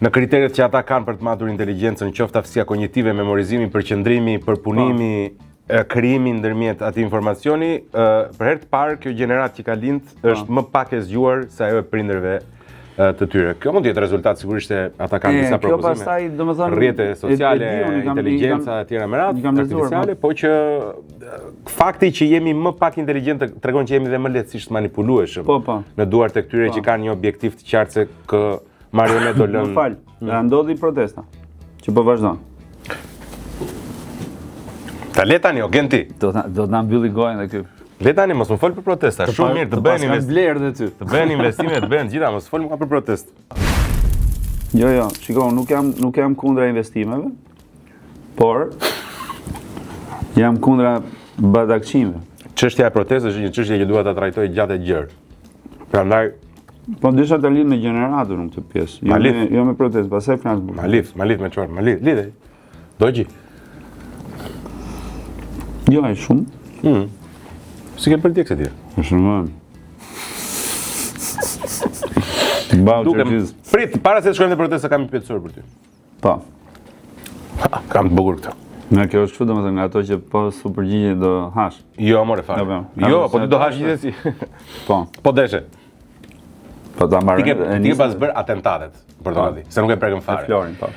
Në kriteret që ata kanë për të matur inteligjencën, qoftë aftësia kognitive, memorizimi, përqendrimi, përpunimi, krijimi ndërmjet atij informacioni, për herë të parë kjo gjenerat që ka lind është më pak e zgjuar se ajo e prindërve të tyre. Kjo mund të jetë rezultat sigurisht se ata kanë disa propozime. Kjo pastaj domethënë rrjete sociale, inteligjenca etj me radhë artificiale, po që fakti që jemi më pak inteligjentë tregon që jemi dhe më lehtësisht manipulueshëm në duart e këtyre që kanë një objektiv të qartë se kë marionet do lënë. Më fal, ndodhi protesta që po vazhdon. Ta le tani, o genti. Do të na mbylli gojën dhe ky. Le tani, mos më fol për protesta. Shumë mirë, të bëhen investime ty. Të bëhen investime, të bëhen gjitha, mos fol më për protestë. Jo, shiko, nuk jam kundra investimeve, por jam kundra badakçimeve. Çështja e protestës është një çështje që duhet ta trajtoj gjatë e gjerë. Prandaj po desha ta lidh me gjeneratën këtë pjesë. Jo me protestë, pastaj flas bukur. Ma lidh me çfarë? Ma lidhej. Dogji. Jo, ai shumë. Si ke për djekse tje? Shumë. Prit, para se të shkojmë në protestë, kam një pyetje për ty. Po. Kam të bukur këtë. Nga kjo është kështu domethënë nga ato që po su përgjigje do hash. Jo, more fare. Jo, po ti do hash gjithsesi. Po. Po deshe. Po ta marrë. Ti ke pas bërë atentatet për të thënë, se nuk e prekën fare. Florin, po.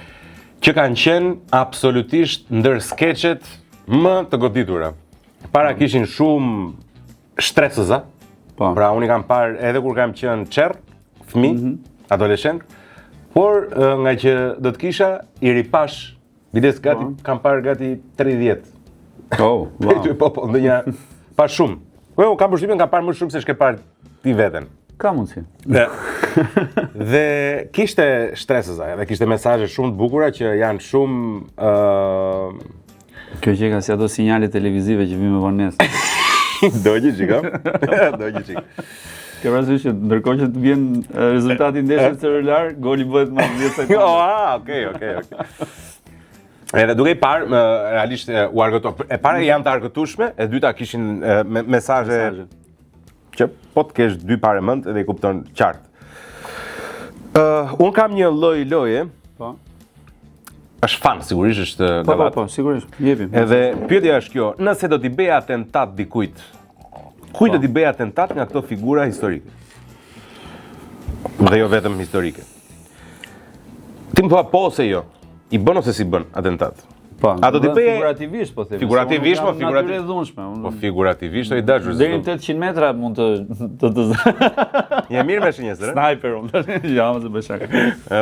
Që kanë qenë absolutisht ndër skeçet më të goditura. Para kishin shumë shtresëza. Po. Pra unë i kam parë edhe kur kam qenë çerr, fëmijë, adoleshent, por nga që do të kisha i ripash bides gati, kam parë gati 30. Oh, wow. Po, ndonjë pa shumë. Po, kam përshtypjen kam parë më shumë se ç'ke parë ti veten. Ka mundsi. Dhe kishte shtresëza, dhe kishte mesazhe shumë të bukura që janë shumë kjo që ka si ato sinjale televizive që vinë me vonesë. Dogji çikam. Dogji çik. Ke parasysh që ndërkohë që të vjen rezultati i ndeshjes celular, goli bëhet më 10 sekonda. Okej. Edhe duke i parë, realisht u argëto. E para janë të argëtueshme, e dyta kishin mesazhe që po të kesh dy parë mend edhe i kupton qartë. Un kam një lloj loje. Po. Është fan, sigurisht është gavat. Po, sigurisht. Jepim. Edhe pyetja është kjo, nëse do t'i bëj atentat dikujt, kujt do t'i bëj atentat nga këto figura historike? Dhe jo vetëm historike. Ti më thua po ose jo? I bën ose si bën atentat? Po. A do t'i bëj figurativisht po themi. Figurativisht, po natyrë e dhunshme. Po figurativisht o i dashur. Deri në 800 metra mund të Je mirë me shënjesër, Sniper unë. Ja, mos e bëj shaka.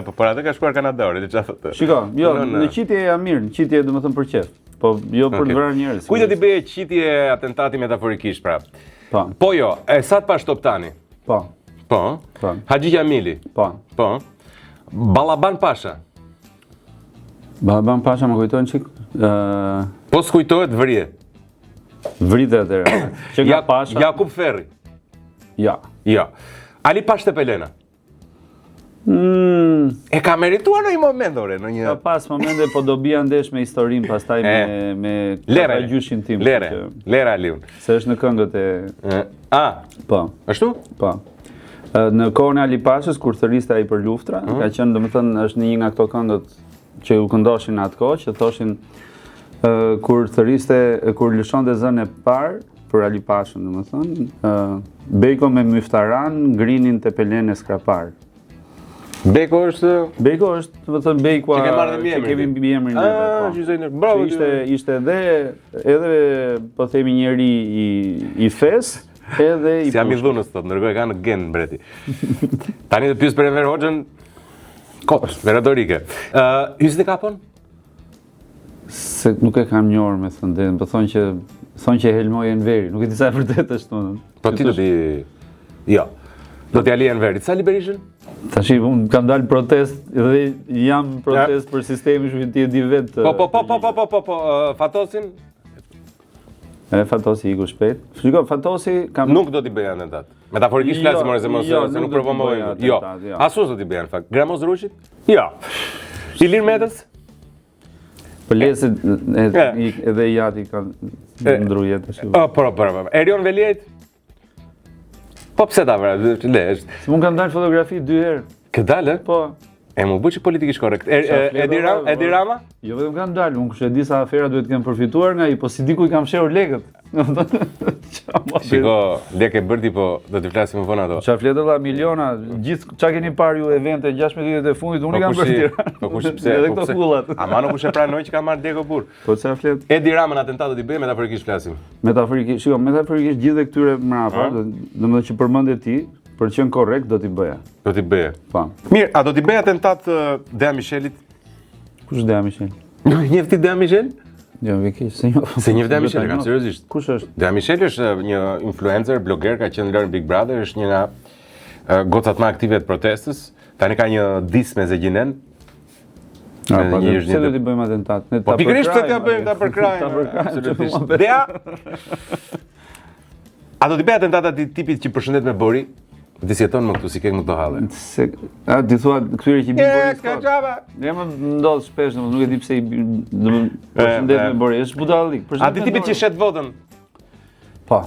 Po por atë ka shkuar kanadore, ti çfarë thotë? Shiko, jo, në qitje e mirë, në qitje domethënë për qef. Po jo për të vrarë njerëz. Kujt do t'i bëj qitje atentati metaforikisht prap? Po. Po jo, Esat Pashtoptani. Po. Po. Haxhi Jamili. Po. Po. Ballaban Pasha. Ballaban Pasha më kujton çik. Po s'kujtohet vrije. Vritet atëherë. Që nga Pasha. Jakub Ferri. Ja. Jo. Ali Pashtepelena. E ka merituar në një moment ore, në një. Ka pas momente po do bija ndesh me historinë pastaj me gjyshin tim. Lera Aliun. Se është në këngët e Po. Ashtu? Po. Në kohën e Ali Pashës kur thëriste ai për luftra, ka qenë domethënë është një nga këto këngët që u këndoshin atë kohë, që thoshin kur thëriste, kur lëshonte zënë e parë për Ali Pashën, domethënë, Bejko me myftaran ngrinin te Pelen e skrapar. Beko është... Beko është, do të thënë Bekua Që ke marrë dhe që kemi mbiemrin e vet. Bravo. Ishte edhe po themi njeri i fes, edhe i Si jam i dhunës thot, ndërkohë ka në gen breti. Tani të pyes për Enver Hoxhën, kosh, retorike. Hyjni kapon? Se nuk e kam njohur me thënë drejtën, po thonë që helmoi Enveri, nuk e di sa e vërtetë është thonë. Po ti do ti... Jo. Do t'ja li Enverit. Sa Liberishën? Tashi unë kam dalë protest dhe jam protest për sistemin, shumë ti e di vetë. Po, Fatosin? Fatosi iku shpejt. Shiko, Fatosi kam... Nuk do t'i bëj atentat. Metaforikisht flasim more se nuk provojmë. Jo. Asus do t'i bëj në fakt. Gramoz Rushit? Jo. Ilir Metës? Pëlesit edhe i jati kanë ndru jetë. Po. Erion Veliajt? Po pse ta vëra, është. Se mund kam dalë fotografi 2 herë. Ke dalë? Po. E mu bëj politikisht korrekt. Edi Rama? Jo vetëm kam dalë, unë kush e di sa afera duhet të kem përfituar nga ai, po si diku i kam shehur lekët. Shiko, lekë bërti, po do të flasim më vonë ato. Qa fletë valla miliona, gjithë qa keni parë ju evente 16 ditët e fundit, unë i kam bërë tira. Po kush pse? Edhe këto kullat. Ama nuk kush e pranoj që ka marrë Deko burr. Po qa fletë? Edi Rama në atentat do t'i bëj, metaforikisht flasim. Metaforikisht, shiko, metaforikisht gjithë këtyre mrapa, domethënë që përmendje ti, për të qenë korrekt do t'i bëja. Do t'i bëje. Po. Mirë, a do t'i bëj atentat Dea Michelit? Kush Dea Michel? Njeh ti Dea Michel? Jo, me keq, se jo. Se njeh Dea Michel, kam seriozisht. Kush është? Dea Michel është një influencer, bloger, ka qenë lërë Big Brother, është një nga gocat më aktive të protestës. Tani ka një dis me Zegjinen. Se do t'i bëjmë atentat? Po pikërisht pse t'ja bëjmë ta për krajin. Absolutisht. Dea. A do t'i bëj atentat atij tipit që përshëndet me Bori? Ti si jeton më këtu, si ke më këto halle? Ti thua këtyre që i bin Boris ka gjaba. Ne më ndodh shpesh, nuk e di pse i bin, përshëndet me Boris, është budallik. A ti tipit që shet votën? Po.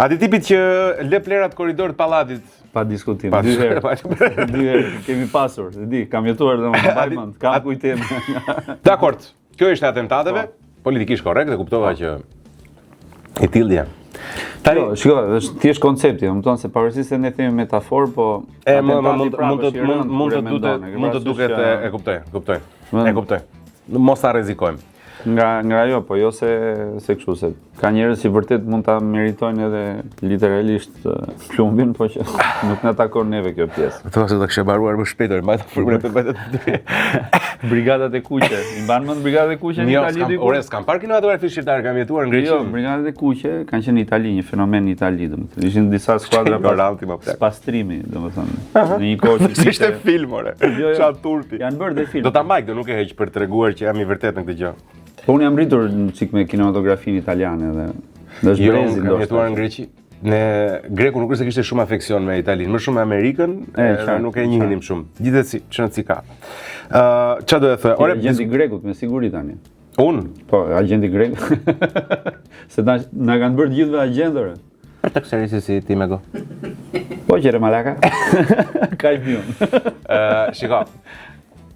A ti tipit që lë plerat korridor të pallatit? Pa diskutim. 2 herë. 2 herë kemi pasur, e di, kam jetuar dhe më mbajmend, kam kujtim. Dakor. Kjo ishte atentateve, politikisht korrekt, e kuptova që i tillë janë. Jo, shiko, është thjesht koncepti, më thonë se pavarësisht se ne themi metaforë, po mund të duket e kuptoj. Mos ta rrezikojmë. Nga ajo, po jo se kështu, se ka njerëz që vërtet mund ta meritojnë edhe literalisht plumbin, po që nuk na takon neve kjo pjesë. Thua se do kishte mbaruar më shpejt, Brigadat e kuqe. I mban mend brigadat e kuqe në Itali diku? Ore, s'kam parë kinematografi shqiptar, kam jetuar në Greqi. Jo, brigadat e kuqe kanë qenë në Itali, një fenomen në Itali, domethënë. Ishin disa skuadra pastrimi, domethënë. Në një kohë që ishte film, ore. Çfarë turpi. Janë bërë dhe film. Do ta mbaj, do nuk e heq për treguar që jam i vërtet në këtë gjë. Po unë jam rritur në çik me kinematografinë italiane dhe është brezi ndoshta. Kam jetuar në Greqi. Ne greku nuk është se kishte shumë afeksion me Italinë, më shumë me Amerikën, nuk e njihnim shumë. Gjithsesi, çfarë si ka. Çfarë do të thë? Ore, agenti grekut me siguri tani. Unë? Po, agenti grek. Se na kanë bërë gjithëve agjentore. Për të këseri si ti me go. Po, qere malaka. Ka i pion. Shiko.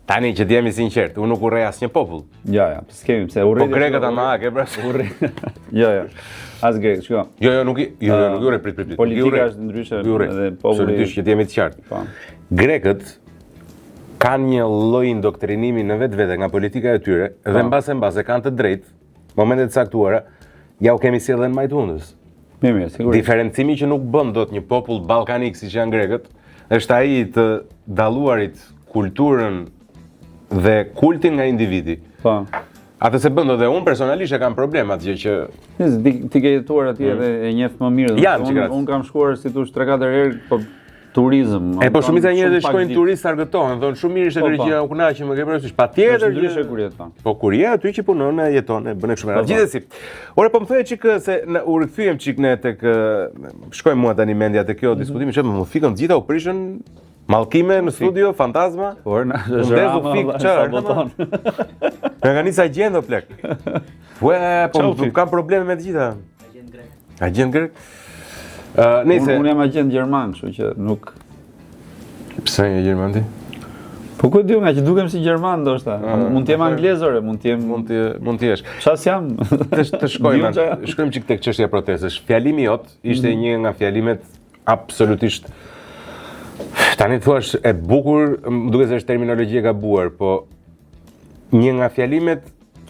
Tani që t'jemi sinqert, unë nuk urrej asnjë popull. Ja, s'kemi pse urrej. Po grekët ama ke pra. Urrej. Jo. As grek, shiko. Jo, nuk urrej prit. Politika është ndryshe edhe populli. Absolutisht që t'jemi të qartë. Po. Grekët kanë një lloj indoktrinimi në vetvete nga politika e tyre dhe mbase kanë të drejtë, momentet e caktuara, ja u kemi sjellën majt hundës. Mirë, sigurisht. Diferencimi që nuk bën dot një popull ballkanik siç janë grekët, është ai të dalluarit kulturën dhe kultin nga individi. Po. Atë se bën dhe unë personalisht e kam problem atje që ti ke jetuar atje dhe e njeh më mirë. Unë kam shkuar si thosh 3-4 herë, po turizëm. Po shumica e njerëzve shkojnë turistë argëtohen, thonë shumë mirë ishte Greqia, u kënaqem, më ke parasysh. Patjetër ndryshe kur jeton. Po kur je aty që punon, jeton, e bën kështu. Gjithsesi. Ore po më thoya çik se u rikthyem çik ne tek shkojmë mua tani mendja te kjo diskutimi, që më fikën gjitha u prishën mallkime në studio, fantazma. Por na zhama saboton. Ne kanë nisë agjendo plek. Po kam probleme me të gjitha. Agent grek. Unë jam agent gjerman, kështu që nuk... Pse je gjerman ti? Po ku di nga që dukem si gjerman ndoshta. Mund të jem anglezore, mund të jesh. Ças jam? Të shkojmë çik tek çështja e protestës. Fjalimi jot ishte një nga fjalimet absolutisht Tani thuash e bukur, më duket se është terminologji e gabuar, po një nga fjalimet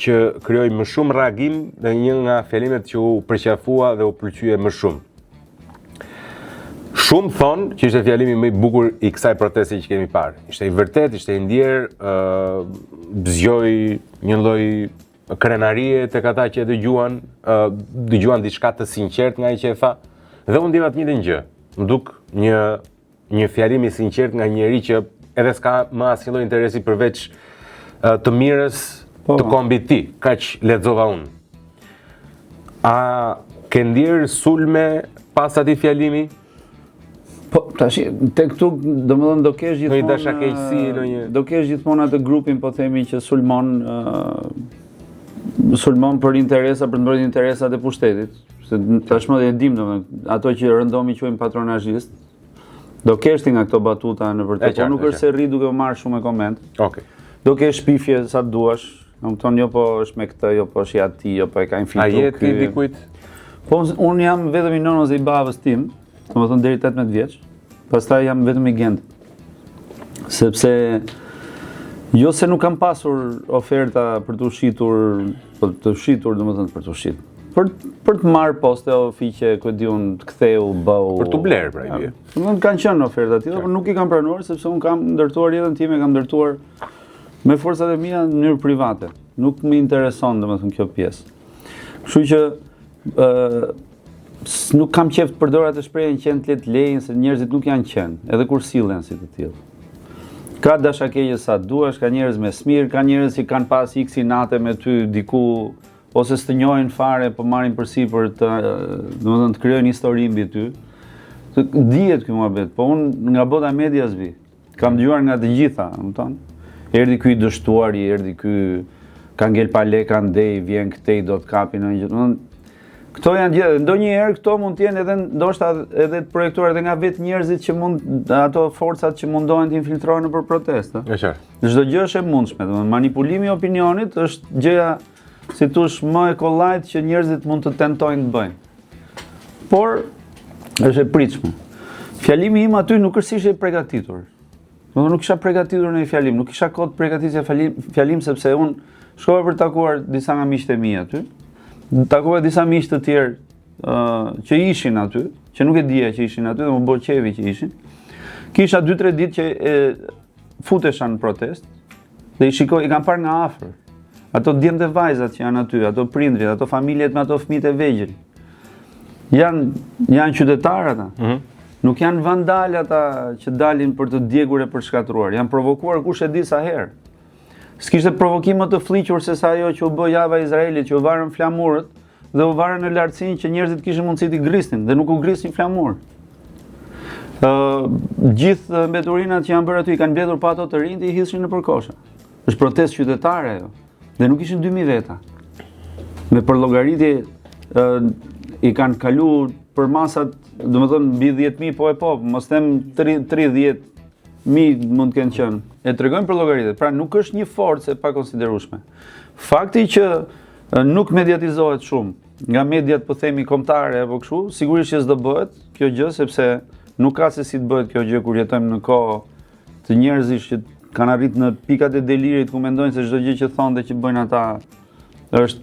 që krijoi më shumë reagim dhe një nga fjalimet që u përqafua dhe u pëlqye më shumë. Shumë thonë që ishte fjalimi më i bukur i kësaj proteste që kemi parë. Ishte i vërtet, ishte i ndjerë, zgjoi një lloj krenarie tek ata që e dëgjuan diçka të sinqert nga ai që e tha. Dhe unë ndjeva të njëjtën gjë. Më duk një fjalim i sinqert nga njëri që edhe s'ka më asnjë lloj interesi përveç të mirës të kombit ti, kaq lexova unë. A ke ndjerë sulme pas atij fjalimi? Po, tash tek këtu domethënë do kesh Në një dashakeqësi, në një do kesh gjithmonë atë grupin, po themi, që sulmon për interesa, për të mbrojtur interesat e pushtetit. Se tashmë e dim domethënë, ato që rëndomi quajmë patronazhist, do kesh ti nga këto batuta në vërtetë, po nuk është se rri duke u marrë shumë koment. Okej. Do kesh shpifje sa të duash. Domethënë jo po është me këtë, jo po është i atij, jo po e ka infiltruar. A je ti dikujt? Po unë jam vetëm i nonës dhe i babës tim, domethënë deri 18 vjeç. Pastaj jam vetëm i gent. Sepse jo se nuk kam pasur oferta për të shitur, domethënë për të shitur. Për të marrë poste ofiqe, ku di unë, të ktheu, bëu. Për të blerë, pra i bie. Domethënë kanë qenë oferta tilla, por nuk i kam pranuar sepse unë kam ndërtuar jetën time, kam ndërtuar me forcat e mia në mënyrë private. Nuk më intereson domethënë kjo pjesë. Kështu që nuk kam qef të përdor atë shprehjen qenë të letë lejnë, se njerëzit nuk janë qenë, edhe kur sillen si të tillë. Ka dashakeqe sa duash, ka njerëz me smir, ka njerëz që kanë pas x nate me ty diku, ose s'të njohin fare, po marrin përsipër domethënë të krijojnë histori mbi ty. Dihet ky muhabet, po unë nga bota e medias vi. Kam dëgjuar nga të gjitha, domethënë. Erdhi ky dështuari, erdhi ky ka ngel pa leka ndej, vjen këtej do të kapi në një gjë. Këto janë gjithë, ndonjëherë këto mund të jenë edhe ndoshta edhe të projektuar edhe nga vetë njerëzit që ato forcat që mundohen të infiltrohen nëpër protestë. Është qartë. Çdo gjë është e mundshme, domethënë manipulimi i opinionit është gjëja, si thosh, më e kollajt që njerëzit mund të tentojnë të bëjnë. Por është e pritshme. Fjalimi im aty nuk është si ishte i përgatitur. Nuk kisha përgatitur në fjalim, nuk kisha kohë të përgatisja fjalim sepse unë shkova për të takuar disa nga miqtë e mi aty. Takova disa miq të tjerë që ishin aty, që nuk e dija që ishin aty dhe më bë qefi që ishin. Kisha 2-3 ditë që futesha në protest dhe i kam parë nga afër. Ato djemtë e vajzat që janë aty, ato prindrit, ato familjet me ato fëmijët e vegjël. Janë qytetarë ata. Nuk janë vandal ata që dalin për të djegur e për shkatruar. Janë provokuar kush e di sa herë. S'kishte provokim më të fliqur se sa ajo që u bë java e Izraelit, që u varën flamurët dhe u varën në lartësinë që njerëzit kishin mundësi të grisnin dhe nuk u grisin flamurë. Gjithë mbeturinat që janë bërë aty i kanë mbledhur pa ato të rinj dhe i hidhshin nëpër kosha. Është protestë qytetare ajo. Dhe nuk ishin 2000 veta. Me përllogaritje i kanë kaluar për masat, domethënë mbi 10.000 po, mos them 30.000 mund të kenë qenë. E tregojmë për llogaritë. Pra nuk është një forcë e pakonsiderueshme. Fakti që nuk mediatizohet shumë nga mediat, po themi, kombëtare apo kështu, sigurisht që s'do bëhet kjo gjë, sepse nuk ka se si të bëhet kjo gjë kur jetojmë në kohë të njerëzish që kanë arritur në pikat e delirit ku mendojnë se çdo gjë që thonë dhe që bëjnë ata është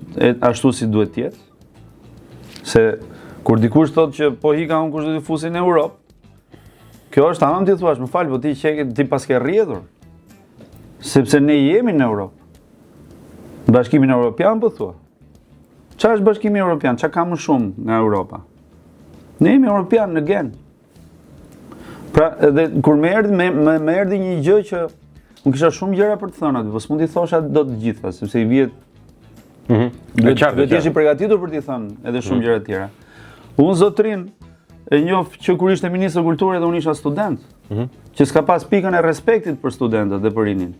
ashtu si duhet të jetë. Se kur dikush thotë që po hika unë kush do të fusin në Europë, kjo është tamam ti thua, më fal, po ti pas ke rrjedhur. Sepse ne jemi në Europë. Bashkimin Evropian po thua. Çfarë është Bashkimi Evropian? Çka ka më shumë nga Europa? Ne jemi Evropian në gen. Pra, edhe kur më erdhi një gjë që unë kisha shumë gjëra për të thënë aty, po s'mund t'i thosha dot të gjitha, sepse i vjet. Duhet të jesh i përgatitur për t'i thënë edhe shumë gjëra të tjera. Unë zotrin e njoh që kur ishte ministër kulture dhe unë isha student, që s'ka pas pikën e respektit për studentët dhe për rinin.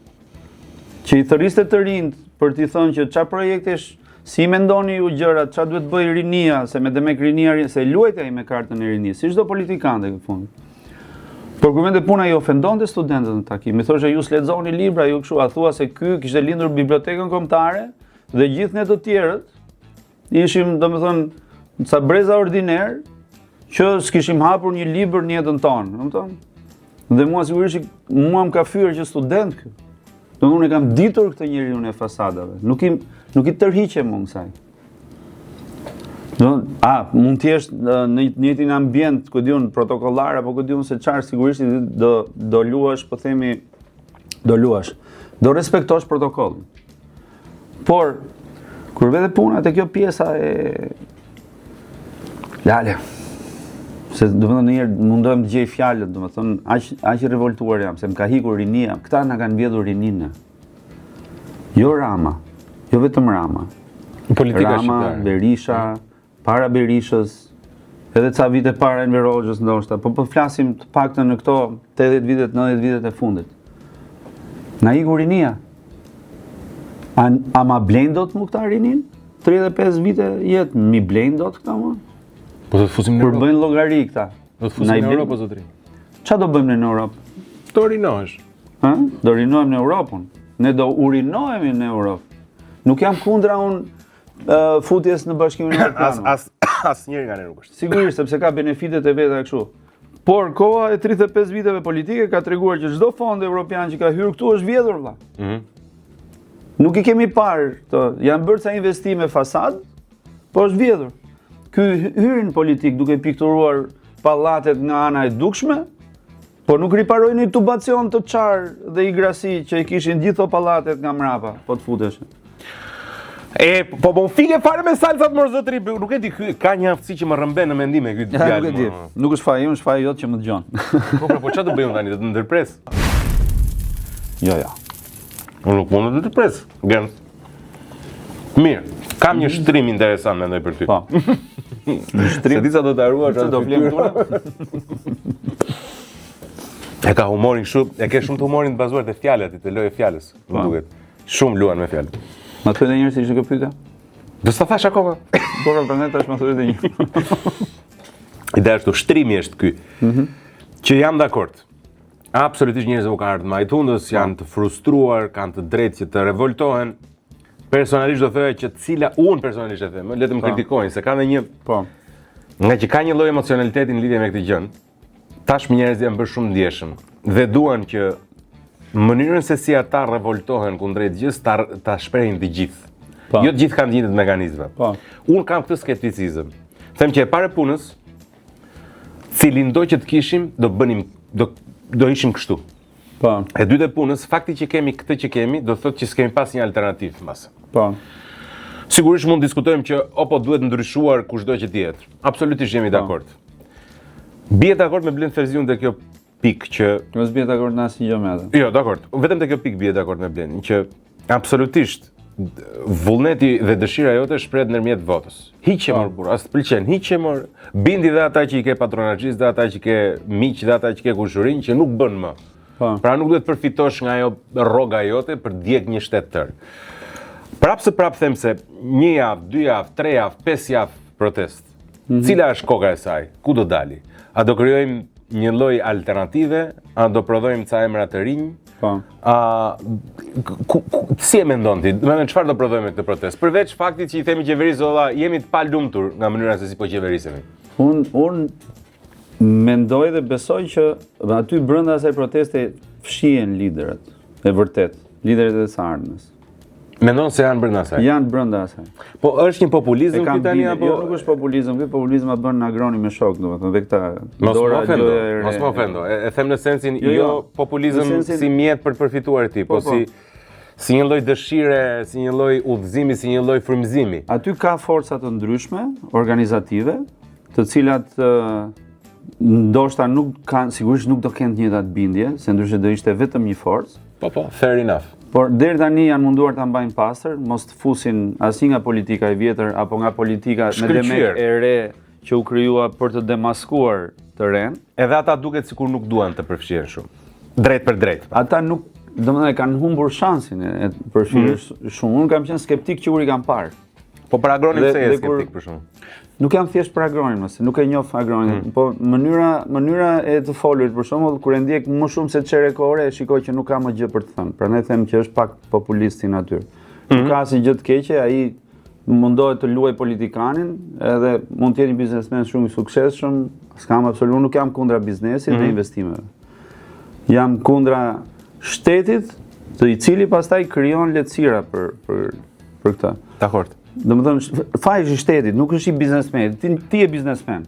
Që i thëriste të rinjt për t'i thënë që çfarë projektesh, si mendoni ju gjërat, çfarë duhet bëj rinia, se me demek rinia, se luajtja i me kartën e rinisë, si çdo politikante në fund. Por kur vende puna i ofendonte studentët në takim, i thoshte ju s'lexoni libra, ju kështu, a thua se ky kishte lindur bibliotekën kombëtare dhe gjithë ne të tjerët ishim, domethënë, sa breza ordiner që s'kishim hapur një libër në jetën tonë, domethënë. Dhe mua sigurisht mua më ka fyer që student kë. Do unë e kam ditur këtë njeriu e fasadave. Nuk i tërhiqem më kësaj. Mund të jesh në një njëjtin ambient, ku diun protokollar apo ku diun se çfarë, sigurisht do luash, po themi, do respektosh protokollin. Por kur vete puna te kjo pjesa e lale. Se domethënë ndonjëherë mundohem të gjej fjalët, domethënë aq i revoltuar jam se më ka hikur rinia. Këta na kanë mbledhur rininë. Jo Rama, jo vetëm Rama. Politika Rama, shqiptare. Berisha, para Berishës, edhe ca vite para Enver Hoxhës ndoshta, po flasim të paktën në këto 80 vitet, 90 vitet e fundit. Na hikur rinia. A ma blejnë do të mu këta rinin? 35 vite jetë, mi blejnë do të këta mu? Po do të fusim në Kur Europë. bëjnë llogari këta. Do të fusim në Europë, zotëri. Qa do bëjmë në Europë? Do rinohesh. Do rinohem në Europën. Ne do urinohemi në Europë. Nuk jam kundra unë futjes në Bashkimin Evropian. Asnjëri nga ne nuk është. Sigurisht, sepse ka benefitet e veta kështu. Por koha e 35 viteve politike ka treguar që çdo fond evropian që ka hyrë këtu është vjedhur vëlla. Nuk i kemi parë, janë bërë ca investime fasad, po është vjedhur. Ky hyrin politik duke pikturuar pallatet nga ana e dukshme, por nuk riparoi një tubacion të qarë dhe i grasi që i kishin gjitho pallatet nga mrapa, po të futeshin. Po më fike fare me salsat mor zotëri, nuk e di, ka një aftësi që më rrëmben në mendime ky djalë. Nuk e di. Nuk është faja ime, është faja jote që më dëgjon. Po çfarë do bëjmë tani, do të ndërpres? Jo. Unë nuk mund të ndërpres. Gërm. Mirë, kam një shtrim interesant mendoj për ty. Po. Se disa do të haruash Çfarë do flim këtu? E ka humorin e ke shumë të humorin të bazuar te fjalët, të lojë fjalës, më duket. Shumë luan me fjalët. Ma thuaj edhe një herë se ishte kjo pyetja? Do s'ta thash akoma. Po prandaj tash ma thuaj edhe një. Ideja është shtrimi është ky. Që jam dakord. Absolutisht njerëzit u kanë ardhur majtundës, janë të frustruar, kanë të drejtë që të revoltohen. Personalisht do thoya që unë personalisht e them, le të më kritikojnë se ka një nga që ka një lloj emocionaliteti në lidhje me këtë gjë. Tashmë njerëzit janë bërë shumë ndjeshëm dhe duan që mënyrën se si ata revoltohen kundrejt gjës ta shprehin të gjithë. Jo të gjithë kanë të njëjtat mekanizma. Unë kam këtë skepticizëm. Them që e para punës, cilin do që të kishim, do ishim kështu. E dytë e punës, fakti që kemi këtë që kemi, do thotë që s'kemi pas një alternativë mbas. Sigurisht mund të diskutojmë që apo duhet ndryshuar kushdo që të jetë. Absolutisht jemi dakord. Bie dakord me Blend Ferziun te kjo pikë që mos bie dakord në asnjë gjë me atë. Jo, dakord. Vetëm te kjo pikë bie dakord me Blendin që absolutisht vullneti dhe dëshira jote shprehet ndërmjet votës. Hiqe mor burr, as të pëlqen, hiqe mor. Bindi dhe ata që i ke patronazhis, dhe ata që ke miq, dhe ata që ke kushurinë që nuk bën më. Pra nuk duhet përfitosh nga ajo rroga jote për djeg një shtet tërë. Prap them se 1 javë, 2 javë, 3 javë, 5 javë protest. Cila është koka e saj? Ku do dali? A do krijojmë një lloj alternative? A do prodhojmë ca emra të rinj? Si e mendon ti? Çfarë do prodhojmë me këtë protestë? Përveç faktit që i themi qeverisë valla, jemi të palumtur nga mënyra se si po qeverisemi. Unë mendoj dhe besoj që aty brenda asaj proteste fshihen liderët, e vërtet, liderët e së ardhmës. Mendon se janë brenda asaj? Janë brenda asaj. Po është një populizëm ky tani apo? Jo, nuk është populizëm, ky populizma bën agroni me shok, domethënë dhe këta Dora gjë. Mos më ofendo. E them në sensin jo populizëm si mjet për të përfituar ti, po si një lloj dëshire, si një lloj udhëzimi, si një lloj frymëzimi. Aty ka forca të ndryshme, organizative, të cilat ndoshta nuk kanë, sigurisht nuk do kenë të njëjtat bindje, se ndryshe do ishte vetëm një forcë. Po, fair enough. Por deri tani janë munduar ta mbajnë pastër, mos të fusin asnjë nga politika e vjetër apo nga politika me demek e re që u krijua për të demaskuar të ren. Edhe ata duket sikur nuk duan të përfshihen shumë. Drejt për drejt. Ata nuk, domethënë kanë humbur shansin e përfshirjes shumë. Unë kam qenë skeptik që kur i kam parë. Po për Agronin se je skeptik për shkak. Nuk jam thjesht për Agronin, mëse nuk e njoh Agronin, po mënyra e të folurit për shembull, kur e ndjek më shumë se çerekore, e shikoj që nuk ka më gjë për të thënë. Prandaj them që është pak populist i natyrë. Nuk ka asnjë gjë të keqe, ai mundohet të luajë politikanin, edhe mund të jetë një biznesmen shumë i suksesshëm, s'kam absolutisht, nuk jam kundra biznesit dhe investimeve. Jam kundra shtetit, i cili pastaj krijon lehtësira për këtë. Dakor. Domethënë, faji i shtetit nuk është i biznesmenit. Ti je biznesmen.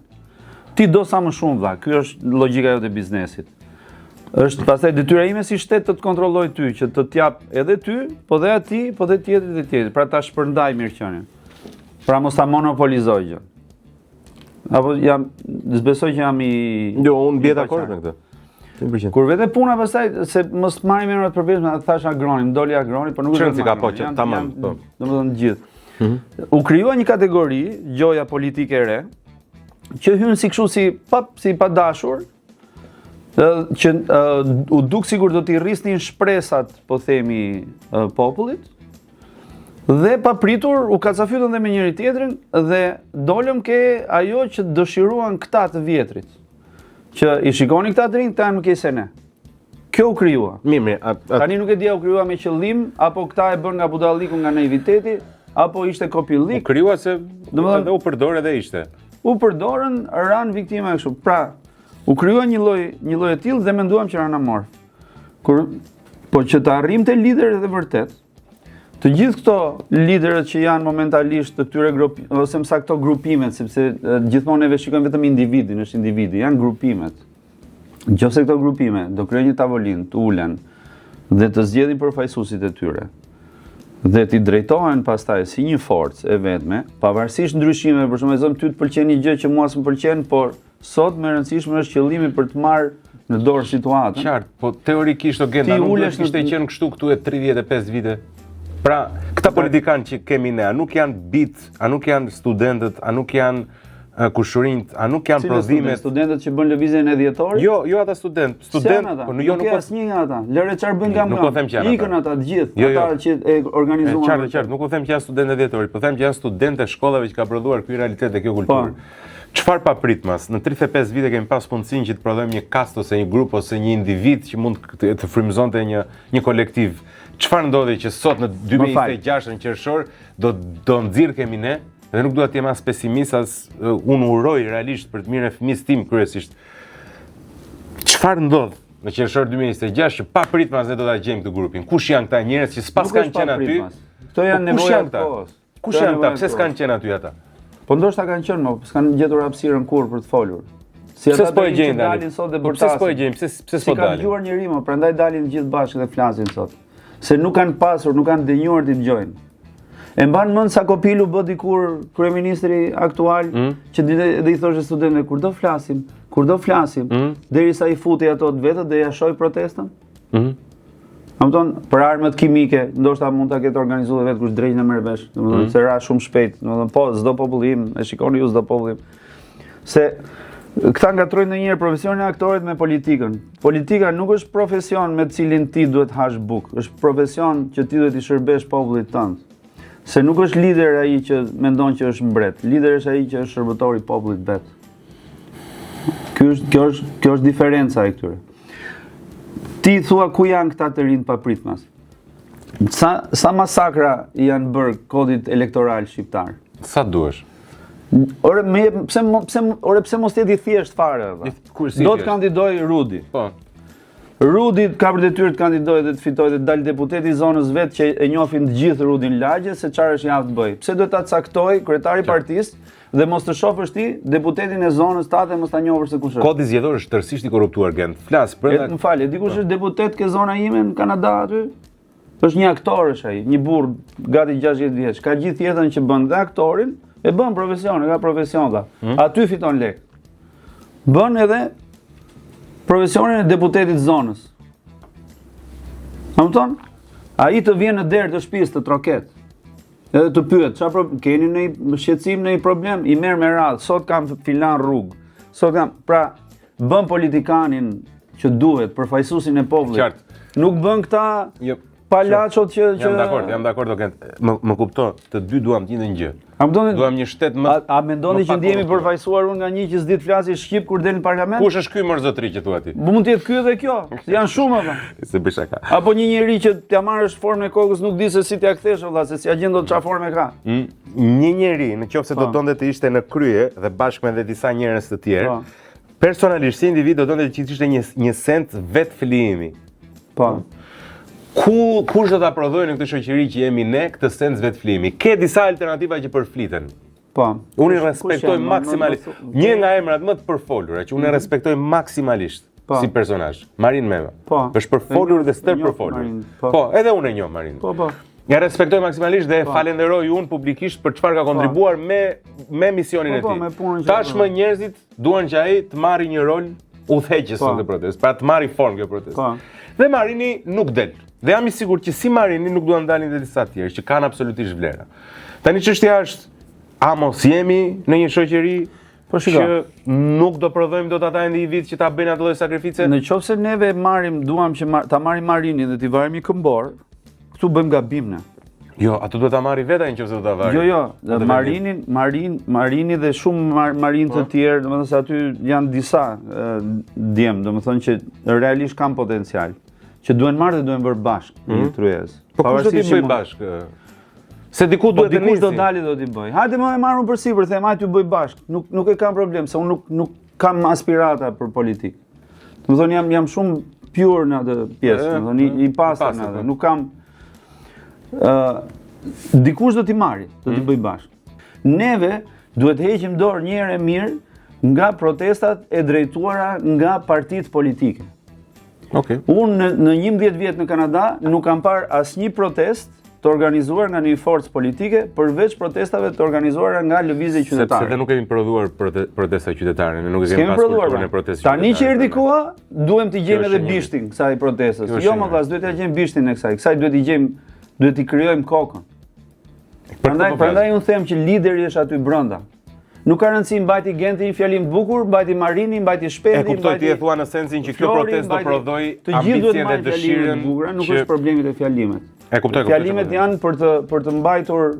Ti do sa më shumë vlla. Ky është logjika jote e biznesit. Është pastaj detyra ime si shtet të kontrolloj ty, që të t'jap edhe ty, po dhe atij, po dhe tjetrit, pra ta shpërndaj mirëqenien. Pra mos ta monopolizoj gjë. Apo besoj që jam i... Jo, unë bje dakord me këtë. Kur vete puna pastaj se mos marrim emrat për vetë, thash agronim, doli agroni, por nuk është si ka po që tamam. Domethënë gjithë. U krijua një kategori, gjoja politike e re, që hyn si kështu si pa dashur, që u duk sigur do t'i rrisnin shpresat, po themi, popullit, dhe papritur u kacafytën dhe me njëri tjetrin dhe dolëm ke ajo që dëshiruan këta të vjetrit. Që i shikoni këta të rinj, ta nuk e se ne. Kjo u krijua. Mirë. Tani nuk e dia u krijua me qëllim, apo këta e bën nga budalliku, nga naiviteti, apo ishte kopillik. U krijua se edhe u përdor edhe ishte. U përdorën, ran viktima kështu. Pra, u krijua një lloj e tillë dhe menduam që rana mor. Po që të arrimte liderët e vërtet, të gjithë këto liderët që janë momentalisht të këtyre ose më saktë grupimet, sepse gjithmonë neve shikojmë vetëm individin, është individi, janë grupimet. Nëse këto grupime do krijojnë një tavolinë, të ulen dhe të zgjedhin përfaqësuesit e tyre. Dhe t'i drejtohen pastaj si një forcë e vetme, pavarësisht ndryshimeve, për shembull, zon ty të pëlqen një gjë që mua s'm pëlqen, por sot më rëndësishme është qëllimi për të marrë në dorë situatën. Qartë, po teorikisht Ogenda nuk do të kishte qenë kështu këtu e 35 vite. Pra, këta politikanë që kemi ne, a nuk janë bit, a nuk janë studentët, a nuk janë kushurinjt, a nuk janë prodhimet. Studentët që bën lëvizjen e dhjetorit? Jo ata student, po nuk ka asnjë nga ata. Lëre çfarë bën nga Nuk po them që janë ata. Ikën ata të gjithë, ata që e organizuan. Qartë, nuk po them që janë studentë dhjetorit, po them që janë studentë e shkollave që ka prodhuar ky realitet dhe kjo kulturë. Çfarë papritmas? Në 35 vite kemi pas mundësinë që të prodhojmë një kast ose një grup ose një individ që mund të frymëzonte një kolektiv. Çfarë ndodhi që sot në 2026 në qershor do nxirr kemi ne dhe nuk dua të jem as pesimist as unë uroj realisht për të mirën e fëmisë tim kryesisht. Çfarë ndodh në qershor 2026 që papritmas ne do ta gjejmë këtë grupin? Kush janë këta njerëz që s'pas kanë qenë aty? Këto janë nevojat e kohës. Kush janë këta? Pse s'kanë qenë aty ata? Po ndoshta kanë qenë, s'kanë gjetur hapësirën kur për të folur. Si ata që dalin sot dhe bërtasin. Pse s'po e gjejmë? Pse s'po dalin? Si kanë dëgjuar njëri më, prandaj dalin gjithë bashkë dhe flasin sot. Se nuk kanë pasur, nuk kanë dënjuar t'i dëgjojnë. E mban mend sa Kopilu bë dikur kryeministri aktual që dhe i thoshte studentëve kur do flasim, derisa i futi ato të vetët dhe ja shoi protestën. Domethënë, për armët kimike, ndoshta mund ta ketë organizuar vetë kush drejt në merr vesh, domethënë se ra shumë shpejt, domethënë po çdo popullim, e shikoni ju çdo popullim. Se këta ngatrojnë ndonjëherë profesionin e aktorit me politikën. Politika nuk është profesion me të cilin ti duhet hash bukë, është profesion që ti duhet i shërbesh popullit tënd. Se nuk është lider ai që mendon që është mbret, lider është ai që është shërbëtor i popullit vet. Kjo është diferenca e këtyre. Ti thua ku janë këta të rinj papritmas? Sa masakra janë bërë kodit elektoral shqiptar? Sa duhesh? Ore, pse mos jeti thjesht fare? Do të kandidoj Rudi. Po. Rudi ka për detyrë të kandidojë dhe të fitojë dhe të dalë deputeti i zonës vet që e njohin të gjithë Rudin Lagje se çfarë është javë të bëj. Pse duhet ta caktoj kryetari i partisë dhe mos të shohësh ti deputetin e zonës tatë mos ta njohësh se kush është. Kodi zgjedhor është tërësisht i korruptuar Gent. Flas brenda. Më fal, dikush është deputet ke zona ime në Kanada aty? Është një aktor është ai, një burr gati 60 vjeç. Ka gjithë jetën që bën dhe aktorin, e bën profesion, ka profesion dha. Aty fiton lek. Bën edhe profesionin e deputetit zonës. Domethënë, ai të vjen në derë të shtëpisë të troket. Edhe të pyet, çfarë keni në shqetësim, në një problem, i merr me radhë, sot kam filan rrugë. Sot kam, pra bën politikanin që duhet, përfaqësuesin e popullit. Nuk bën këta palaçot që Jam dakord, Gent. Më kupton, të dy duam të njëjtën gjë. Duam një shtet më. A mendoni që ndihemi përfaqësuar unë nga një që s'di të flasë shqip kur del në parlament? Kush është ky mërzotri që thua ti? Mund të jetë ky edhe kjo. Janë shumë apo? Se bëj shaka. Apo një njerëz që t'ia marrësh formën e kokës nuk di se si t'ia kthesh valla, se si a gjen dot çfarë forme ka. Një njerëz, nëse do donte të ishte në krye dhe bashkë me disa njerëz të tjerë, personalisht si individ do donte që të ishte një sent vetë flijimi. Po. Kush do ta prodhojë në këtë shoqëri që jemi ne këtë sens vetë flijimi? Ke disa alternativa që përfliten. Po. Unë i respektoj maksimalisht. Një nga emrat më të përfolura që unë e respektoj maksimalisht si personazh, Marin Mema. Po. Është përfolur dhe stër përfolur. Po, edhe unë e njoh Marin. Po. Ja respektoj maksimalisht dhe falenderoj unë publikisht për çfarë ka kontribuar me misionin e tij. Tashmë njerëzit duan që ai të marrë një rol udhëheqës në këtë protestë, pra të marrë formë kjo protestë. Dhe Marini nuk del. Dhe jam i sigurt që si Marini nuk duan dalin dhe disa tjerë që kanë absolutisht vlera. Tani çështja është a mos jemi në një shoqëri që nuk do prodhojmë dot ata individ që ta bëjnë ato lloj sakrifice? Në qoftë se neve duam që ta marrim Marinin dhe t'i varrim një këmbor, këtu bëjmë gabim ne. Jo, ato duhet ta marri vetë nëse do ta varrim. Jo, Marini dhe shumë Marin të tjerë, domethënë se aty janë disa djem, domethënë që realisht kanë potencial, që duhen marrë dhe duhen bërë bashkë në një tryezë. Po kush do t'i bëj bashkë? Se diku duhet të nisi. Dikush do dalë do t'i bëj. Hajde më e marrun përsipër, them hajde t'ju bëj bashkë. Nuk e kam problem, se unë nuk kam aspirata për politikë. Domethënë jam shumë pure në atë pjesë, domethënë i pastër në atë. Nuk kam dikush do t'i marri, do t'i bëj bashkë. Neve duhet të heqim dorë një herë mirë nga protestat e drejtuara nga partitë politike. Okej. Unë në 11 vjet në Kanada nuk kam parë asnjë protestë të organizuar nga një forcë politike përveç protestave të organizuara nga lëvizje qytetare. Sepse ne nuk kemi prodhuar protesta qytetare, ne nuk e kemi pasur kulturën e protestës. Tani që erdhi koha, duhem t'i gjejmë edhe bishtin kësaj protestës. Jo më vllaz, duhet t'a gjejmë bishtin e kësaj. Kësaj duhet t'i krijojmë kokën. Prandaj unë them që lideri është aty brenda. Nuk ka rëndësi mbajti Genti një fjalim të bukur, mbajti Marini, mbajti Shpendi, mbajti. E kuptoj ti e thua në sensin që kjo protestë do prodhoj ambicien dhe dëshirën nuk është problemi te fjalimet. E kuptoj. Fjalimet janë për të mbajtur.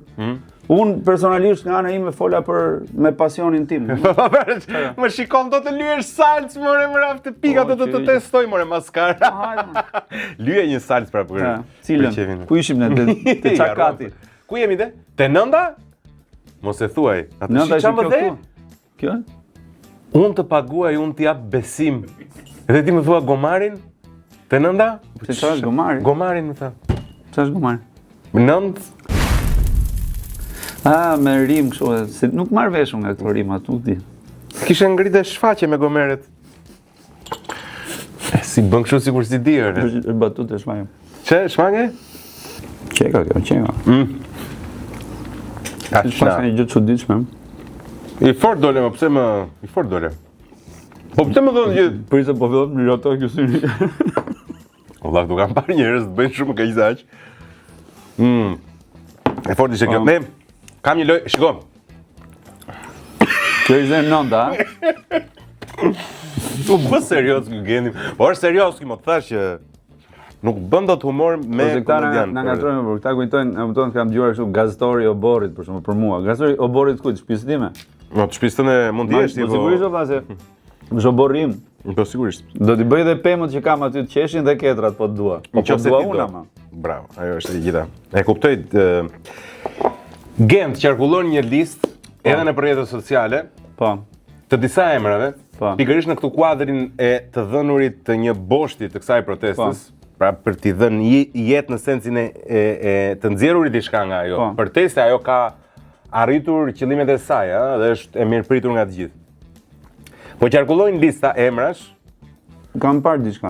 Unë personalisht nga ana ime fola me pasionin tim. Më shikon do të lyesh salc, more më raf të pika do të testoj more maskara. Lye një salc pra për. Cilën? Ku ishim ne te Çakati? Ku jemi te? Te Nënda? Mos e thuaj. Nënda është kjo. Kjo? Unë të paguaj, unë t'i jap besim. Edhe ti më thua Gomarin? Te Nënda? Se çfarë është Gomari? Gomarin më tha. Çfarë është Gomari? Nënd. Me rim kështu, se nuk marr vesh nga këto rima, nuk di. Kishe ngritë shfaqe me Gomeret. Si bën kështu sikur si di ore. Është batutë shfaqe. Çe, shfaqe? Çeka kjo, çeka. Ka një gjë çuditshme. I fort dole, pse më i fort dole. Po pse më thonë gjë? Përse po fillon në rrotë kjo syni. Valla, do kam parë njerëz të bëjnë shumë kaq zaq. E fort ishte kjo. Ne kam një lojë, shikoj. Kjo ishte Nënda, a? Po serioz ky Genti. Po është serioz ky, më thash që nuk bën dot humor me komedian. Na ngatrojmë, por këta kujtojnë, kam dëgjuar kështu gazetori Oborrit për shkak për mua. Gazetori Oborrit kujt, shtëpisë time? No, të shtëpisë tënde mund të jesh ti. Po sigurisht do vase. Është oborrim. Po sigurisht. Do t'i bëj edhe pemët që kam aty të qeshin dhe ketrat po dua. Po dua unë ama. Bravo, ajo është e gjitha. E kuptoj. Gent qarkullon një listë edhe në rrjetet sociale. Po. Të disa emrave, pikërisht në këtë kuadrin e të dhënurit të një boshti të kësaj protestës. Pra për t'i dhënë jetë në sensin e të nxjerrurit diçka nga ajo. Për te se ajo ka arritur qëllimet e saj, dhe është e mirëpritur nga të gjithë. Po qarkullojnë lista emrash. Kam parë diçka.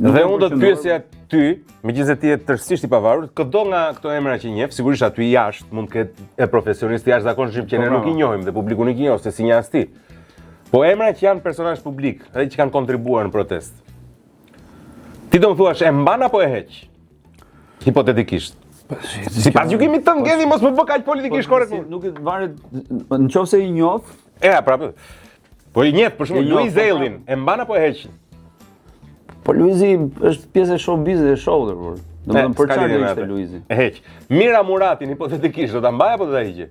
Dhe unë do të pyesja ty, megjithëse ti je tërësisht i pavarur, këdo nga këto emra që njeh, sigurisht aty jashtë mund të ketë e profesionistë jashtëzakonshëm që ne nuk i njohim dhe publiku nuk i njoh se si një as ti. Po emra që janë personazh publik, edhe që kanë kontribuar në protestë. Ti do më thuash, e mban apo e heq? Hipotetikisht. Sipas gjykimit tënd, Genti, mos më bë kaq politikisht korrekt. Nuk e varet, nëse i njoh. Prapë. Po i njeh, për shembull, Luiz Ellin, e mban apo e heq? Po Luizi është pjesë e showbizit dhe shoulder, por. Domethënë për çfarë ishte Luizi? E heq. Mira Muratin, hipotetikisht, do ta mbaj apo do ta hiqe?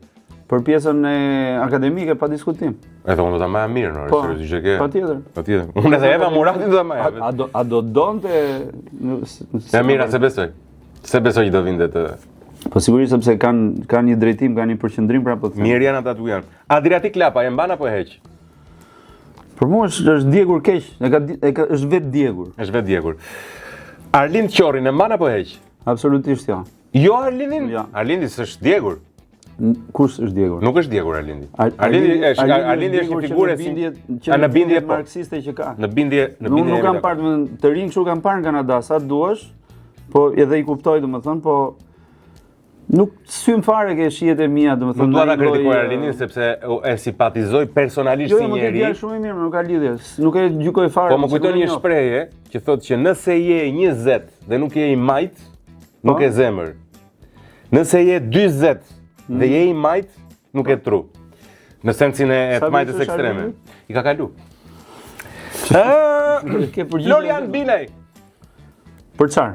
Për pjesën e akademike pa diskutim. Edhe unë do ta maja mirë, no, seriozisht që ke. Patjetër. Unë edhe Eva Muratin do ta maja. A do donte Ja mira, se besoj. Se besoj që do vinte të. Po sigurisht sepse kanë një drejtim, kanë një përqendrim pra po them. Mirë janë ata tu janë. Adriatik Lapa e mban apo e heq? Për mua është djegur keq, është vetë djegur. Është vetë djegur. Arlind Qorrin e mban apo heq? Absolutisht jo. Jo Arlindin? Jo. Arlindi s'është djegur. Kush është djegur? Nuk është djegur Arlindi. Arlindi është një figurë në bindje po. Marksiste që ka. Në bindje. Nuk kam parë të rinj kështu kam parë në Kanada, sa duash, po edhe i kuptoj domethënë, po nuk sym fare ke shihet e mia, domethënë. Nuk dua ta kritikoj Arlindin sepse e simpatizoj personalisht si njeri. Jo, shumë i mirë, nuk ka lidhje. Nuk e gjykoj fare. Po më kujton një shprehje që thotë që nëse je 20 dhe nuk je i majt, nuk e zemër. Nëse je 40 dhe je i majt, nuk e tru. Në sensin e të majtës ekstreme. I ka kalu. Florian Binaj. Për çfarë?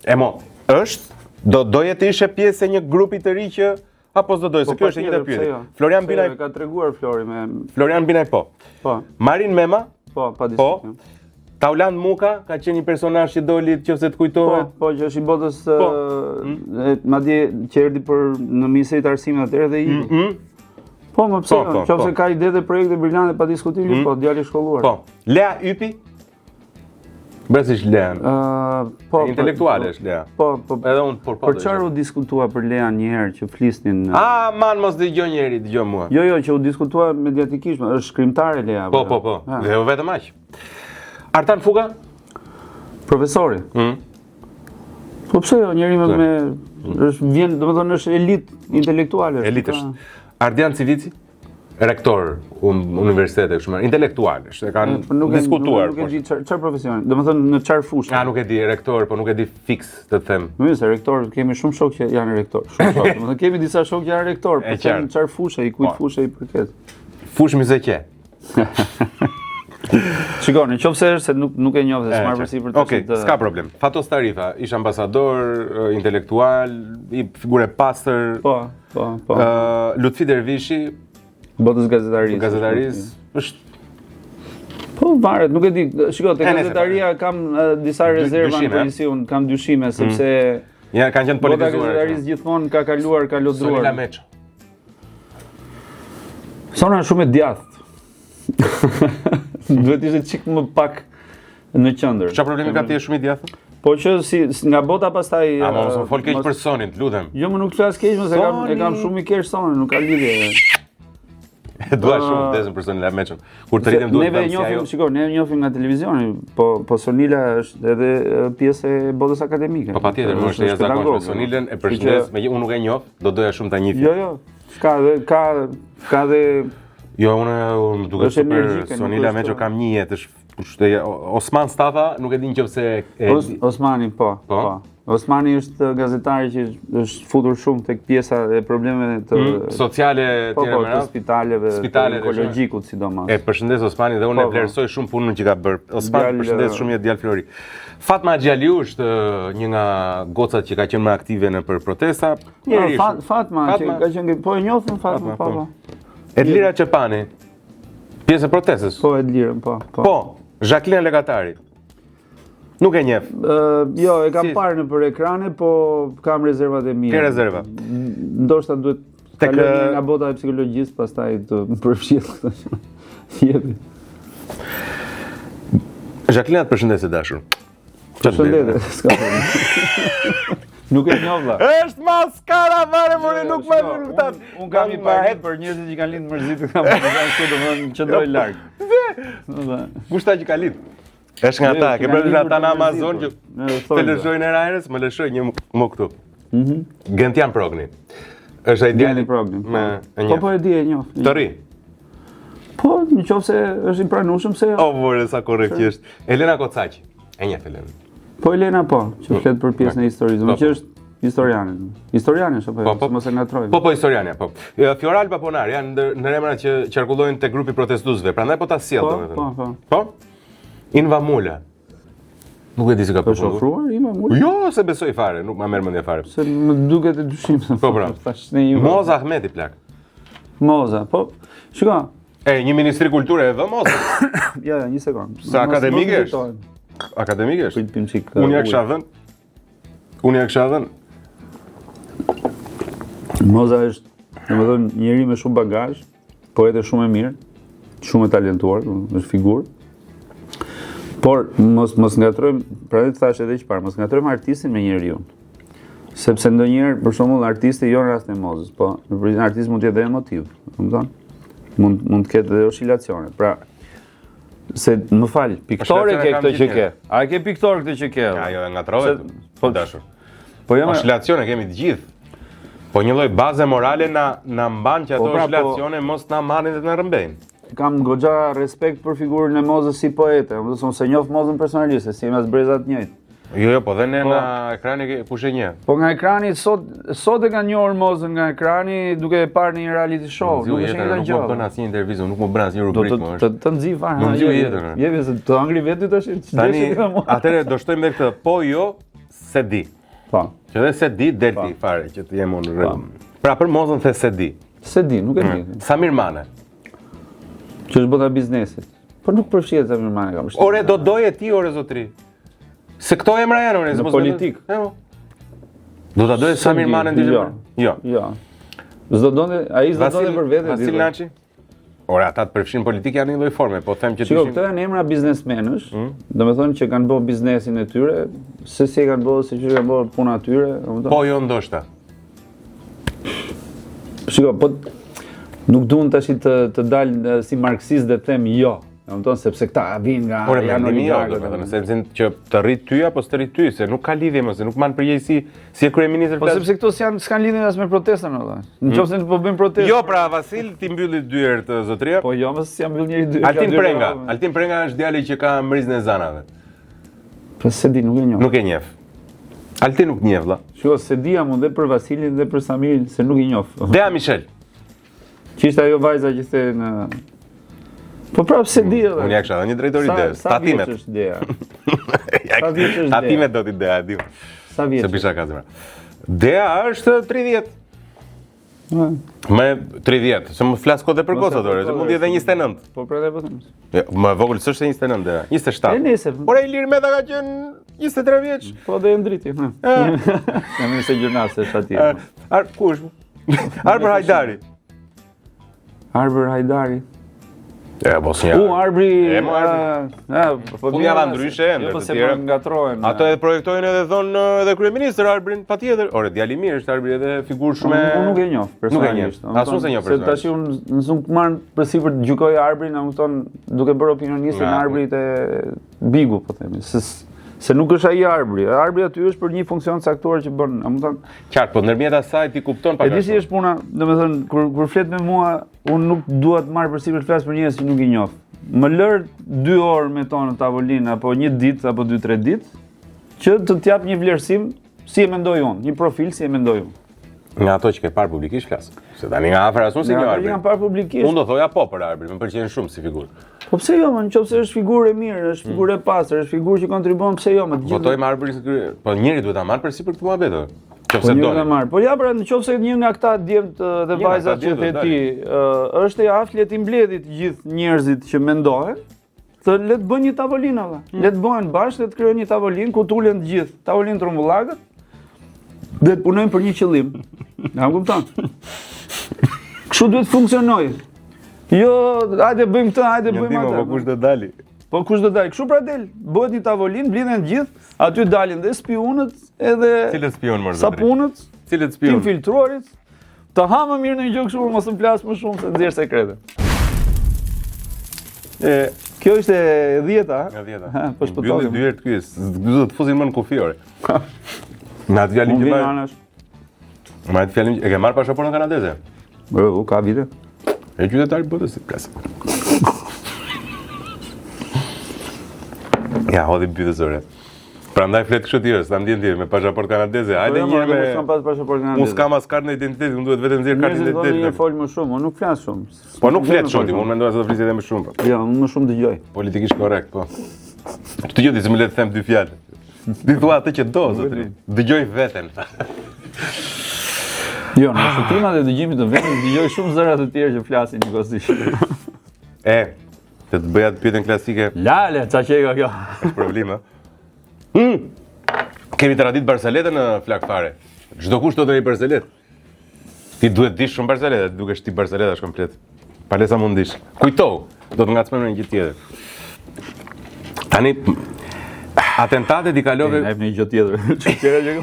E mo, është doje të ishe pjesë e një grupi të ri që apo s'do doje, se kjo është e njëjta pyetje. Florian Binaj ka treguar Flori me Florian Binaj po. Po. Marin Mema? Po, pa diskutim. Tauland Muka ka qenë një personazh që doli nëse të kujtohet. Po, që është i botës madje që erdhi për në Ministrinë e Arsimit atëherë dhe i. Po, më pse? Nëse ka ide dhe projekte brillante pa diskutim, po, djali i shkolluar. Po. Lea Ypi? Brezisht Lean. Po, intelektuale është Lea. Po, edhe unë për çfarë u diskutua për Lean një herë që flisnin? Man mos dëgjoj njëri, dëgjoj mua. Jo, që u diskutua mediatikisht, është shkrimtare Lea. Po. Dhe jo vetëm aq. Artan Fuga? Profesori. Po pse jo, njëri me vjen, domethënë është elit intelektuale. Elit është. Ardian Civici? Rektor universitete kështu më intelektual është, e kanë diskutuar. Nuk e di çfarë profesioni, domethënë në çfarë fushë. Nuk e di rektor, po nuk e di fiks të them. Mirë, se rektor kemi shumë shokë që janë rektor, shumë shokë. Domethënë kemi disa shokë që janë rektor, po në çfarë fushë, i kujt fushë i përket. Fushë Myzeqe. Shikoni, nëse është se nuk e njoh se s'marr përsipër të. Okej, s'ka problem. Fatos Tarifa, ish ambasador, intelektual, i figurë pastër. Po. Lutfi Dervishi, botës gazetarisë. Gazetarisë është. Po varet, nuk e di. Shikoj, te gazetaria kam disa rezerva në polisi, un kam dyshime sepse ja kanë qenë politizuar. Bota gazetarisë gjithmonë ka kaluar, ka lodruar. Sonila Meço. Sona shumë e djathtë. Duhet ishte çik më pak në qendër. Çfarë problemi ka ti është shumë i djathtë? Po që si nga bota pastaj mos më fol keq për Sonin, lutem. Jo, më nuk flas keq, se kam shumë i keq Sonin, nuk ka lidhje. Dua shumë tezën për Sonila Meçon. Kur të rritem duhet të them si ajo. Shikoj, ne njohim nga televizioni, po Sonila është edhe pjesë e botës akademike. Po patjetër, më është jashtëzakonshme. Sonilën e përshëndes, unë nuk e njoh, do doja shumë ta njihja. Jo, ka dhe jo, unë duket super Sonila Meço kam një jetë, është Osman Stafa, nuk e di nëse Osmani po. Osmani është gazetari që është futur shumë tek pjesa e problemeve të sociale të spitaleve, ekologjikut sidomos. E përshëndes Osmanin dhe unë e vlerësoj shumë punën që ka bërë. Osman përshëndes shumë një djalë Flori. Fatma Xhaliu është një nga gocat që ka qenë më aktive në për protesta. Fatma që ka qenë, po e njohim Fatma, po. Edlira Çepani, pjesë e protestës. Po Edlira, po. Po, Jacqueline Legatari. Nuk e njeh. Jo, e kam parë nëpër ekrane, po kam rezervat e mia. Ke rezerva? Ndoshta duhet të kaloj nga bota e psikologjisë, pastaj të përfshihet këtë. Jepi. Jacqueline, të përshëndes e dashur. Përshëndetje, s'ka problem. Nuk e njoh valla. Është maskara vare, por nuk më vjen rezultat. Un kam i parë për njerëzit që kanë lindë mërzitur, kam kështu domethënë qëndroj larg. Kushta që ka lind? Është nga ata, ke bërë ata në Amazon që të lëshojnë e rajrës, më lëshoj një më këtu. Gentian Progni. Është ai djali Progni. Po e di e njoh. Të ri. Po, nëse është i pranueshëm se vore sa korrekt që është. Elena Kocaqi. E njeh Elena. Po Elena po, që flet për pjesën e historisë, që është historiane. Historiane apo mos e ngatroj. Po historiane, po. Fioral Baponar janë në emrat që qarkullojnë te grupi protestuesve, prandaj po ta sjell domethënë. Po. Inva Mula. Nuk e di se ka po shofruar Inva Mula. Jo, se besoj fare, nuk më merr mendje fare. Se më duket e dyshimshme. Po pra. Moza Ahmeti plak. Moza, po. Shiko. Një ministri kulture e vë Moza. Ja, një sekond. Sa akademike është? Akademike është. Pim çik. Unë ja kisha dhënë. Moza është, domethënë, njëri me shumë bagazh, poete shumë e mirë. shumë e talentuar, është figurë. Por mos ngatrojmë, pra ne të thash edhe që parë, mos ngatrojmë artistin me njeriun. Sepse ndonjëherë, për shembull, artisti jo në rastin e Mozës, po në përgjithësi artisti mund të jetë edhe emotiv, kupton? Mund të ketë edhe oscilacione. Pra, se më fal, piktore ke këtë që ke. A ke piktor këtë që ke? Ajo e ngatrohet, po dashur. Po jo, oscilacione kemi të gjithë. Po një lloj baze morale na mban që ato oscilacione mos na marrin dhe na rrëmbejnë. Kam goxha respekt për figurën e Mozës si poete, unë se njoh Mozën personalisht, si jemi as breza të njëjtë. Jo, po dhe ne nga ekrani kush e njeh. Po nga ekrani sot e kanë njohur Mozën nga ekrani duke e parë në një reality show, nuk është një gjë. Nuk më bën asnjë intervizë, nuk më bën asnjë rubrikë më është. Të nxji fare. Nuk nxji jetën. Jepi se të angri vetë tash. Tani atëre do shtojmë me këtë, po jo se di. Po. Që dhe se di delti fare që të jem unë rreth. Pra për Mozën the se di. Se di, nuk e di. Samir Mane. Që është bota biznesit. Po nuk përfshihet Samir Mane kam shtypur. Ore do doje ti ore zotri. Se këto emra janë ore, në politik. Do ta doje Samir Mane ndihmë? Jo. Jo. Ai s'do donte për vete. Vasil Naçi. Ore ata të përfshin politik janë një lloj forme, po them që ti. Këto janë emra biznesmenësh, domethënë që kanë bërë biznesin e tyre, se si kanë bërë, se çu kanë bërë puna e tyre, domethënë. Po jo ndoshta. Po nuk duan tash të dalë si marksist dhe të them jo. Domethënë sepse këta vinë nga janë oligarkë, domethënë në sensin që të rrit ty apo s'të rrit ty, se nuk ka lidhje më, se nuk marr përgjegjësi si e kryeministri. Po sepse këto s'kan lidhje as me protestën, valla. Nëse ne po bëjmë protestë. Jo, pra Vasil ti mbylli dyert zotria. Po jo, mos jam mbyll njëri dyert. Altin Prenga është djali që ka mrizën e zanave. Po se di, nuk e njoh. Nuk e njeh. Altin nuk njeh valla. Shiko, se di jam edhe për Vasilin dhe për Samirin, se nuk i njoh. Dea Michel. Që ishte ajo vajza që ishte në... Po prapë se di edhe. Unë ja kisha dhënë një drejtori ide. Statimet. Sa vjeç është Dea? Sa vjeç është Dea? Statimet do t'i Dea, di. Sa vjeç? Se bisha ka zemra. Dea është 30. Me 30, se më flas kodë për gocë dorë, se mund të jetë 29. Po prandaj po them. Jo, më vogël s'është 29 Dea, 27. E nesër. Por ai Ilir Meta ka qenë 23 vjeç. Po dhe e ndriti. Jam se gjurnase është atje. Kush? Arber Hajdari. Arber Hajdari. Bosnia. Arbri. Po unë java ndryshe ende të tjerë. Ngatrohen. Ato edhe projektojnë edhe thonë edhe kryeministër Arbrin, patjetër. Ore, djali mirë është Arbri edhe figurë shumë. Unë nuk e njoh personalisht. As unë se njoh personalisht. Se tash unë nuk marr përsipër të gjykoj Arbrin, domethënë duke bërë opinionistin Arbrit e Bigu, po themi. Se nuk është ai Arbri. Arbri aty është për një funksion caktuar që bën, domethënë. Qartë, po ndërmjet asaj ti kupton pak. E di si është puna, domethënë kur flet me mua, unë nuk dua të marr përsipër të flas për njerëz që nuk i njoh. Më lër 2 orë me tonë në tavolinë apo 1 ditë apo 2-3 ditë që të t'jap një vlerësim si e mendoj unë, një profil si e mendoj unë. Nga ato që ke parë publikisht flas. Se tani nga afër asun si një Arbri. Nga parë publikisht. Unë do thoja po për Arbrin, më pëlqen shumë si figurë. Po pse jo, nëse është figurë e mirë, është figurë e pastër, është figurë që kontribon, pse jo, më të gjithë. Votojmë Arbrin, po njëri duhet ta marr përsipër këtë muhabet. Nëse do. Po ja pra, nëse një nga këta djemt dhe vajzat që the ti, është e aftë le të mbledhit të gjithë njerëzit që mendohen, të le të bëjnë një tavolinë valla. Le të bëhen bashkë, le të krijojnë një tavolinë ku tulen të gjithë, tavolinë trumbullakët, dhe të punojnë për një qëllim. Ja kupton? Kështu duhet funksionojë. Jo, hajde bëjmë këtë, hajde bëjmë atë. Po kush do dali? Po kush do dali? Kështu pra del. Bëhet një tavolinë, blidhen të gjithë, aty dalin dhe spionët, edhe cilët spion më sapunët, cilët spion? Infiltruarit. Të ha më mirë në një gjë kështu, mos më flas më shumë se nxjerr sekrete. Kjo ishte 10-a. Nga 10-a. Po shpëtojmë. Mbylli dyert ky, do të fusin më në kufi ore. Na atë fjalën që marr. Ma atë fjalën e ke marr pasaportën kanadeze? Po, ka vite. E qytetari botës si plas. Ja, hodhi bytës ore. Prandaj flet kështu ti, s'ta ndjen ti me pasaportë kanadeze. Hajde një me. Unë s'kam pas pasaportë kanadeze. Unë s'kam as kartë në identitet, unë duhet vetëm nxjerr kartën e identitetit. Unë fol më shumë, unë nuk flas shumë. Po nuk flet shumë, unë mendoj se do flisë edhe më shumë. Jo, unë më shumë dëgjoj. Politikisht korrekt, po. Të dëgjoj se më le të them 2 fjalë. Ti thua atë që do, zotëri. Dëgjoj veten. Jo, në shutimat e dëgjimit të vetit dëgjoj shumë zëra të tjerë që flasin njëkohësisht. Të të bëja të pyetjen klasike. Lale, ça që ka kjo? Është problem, a? Kemi tradit Barceletën në flak fare. Çdo kush do të i Barcelet. Ti duhet dish shumë Barcelet, dukesh ti Barceletash komplet. Palesa mund dish. Kujto, do të ngacmojmë në një gjë tjetër. Tani atentatet I kalove Na jep një gjë tjetër. Çfarë që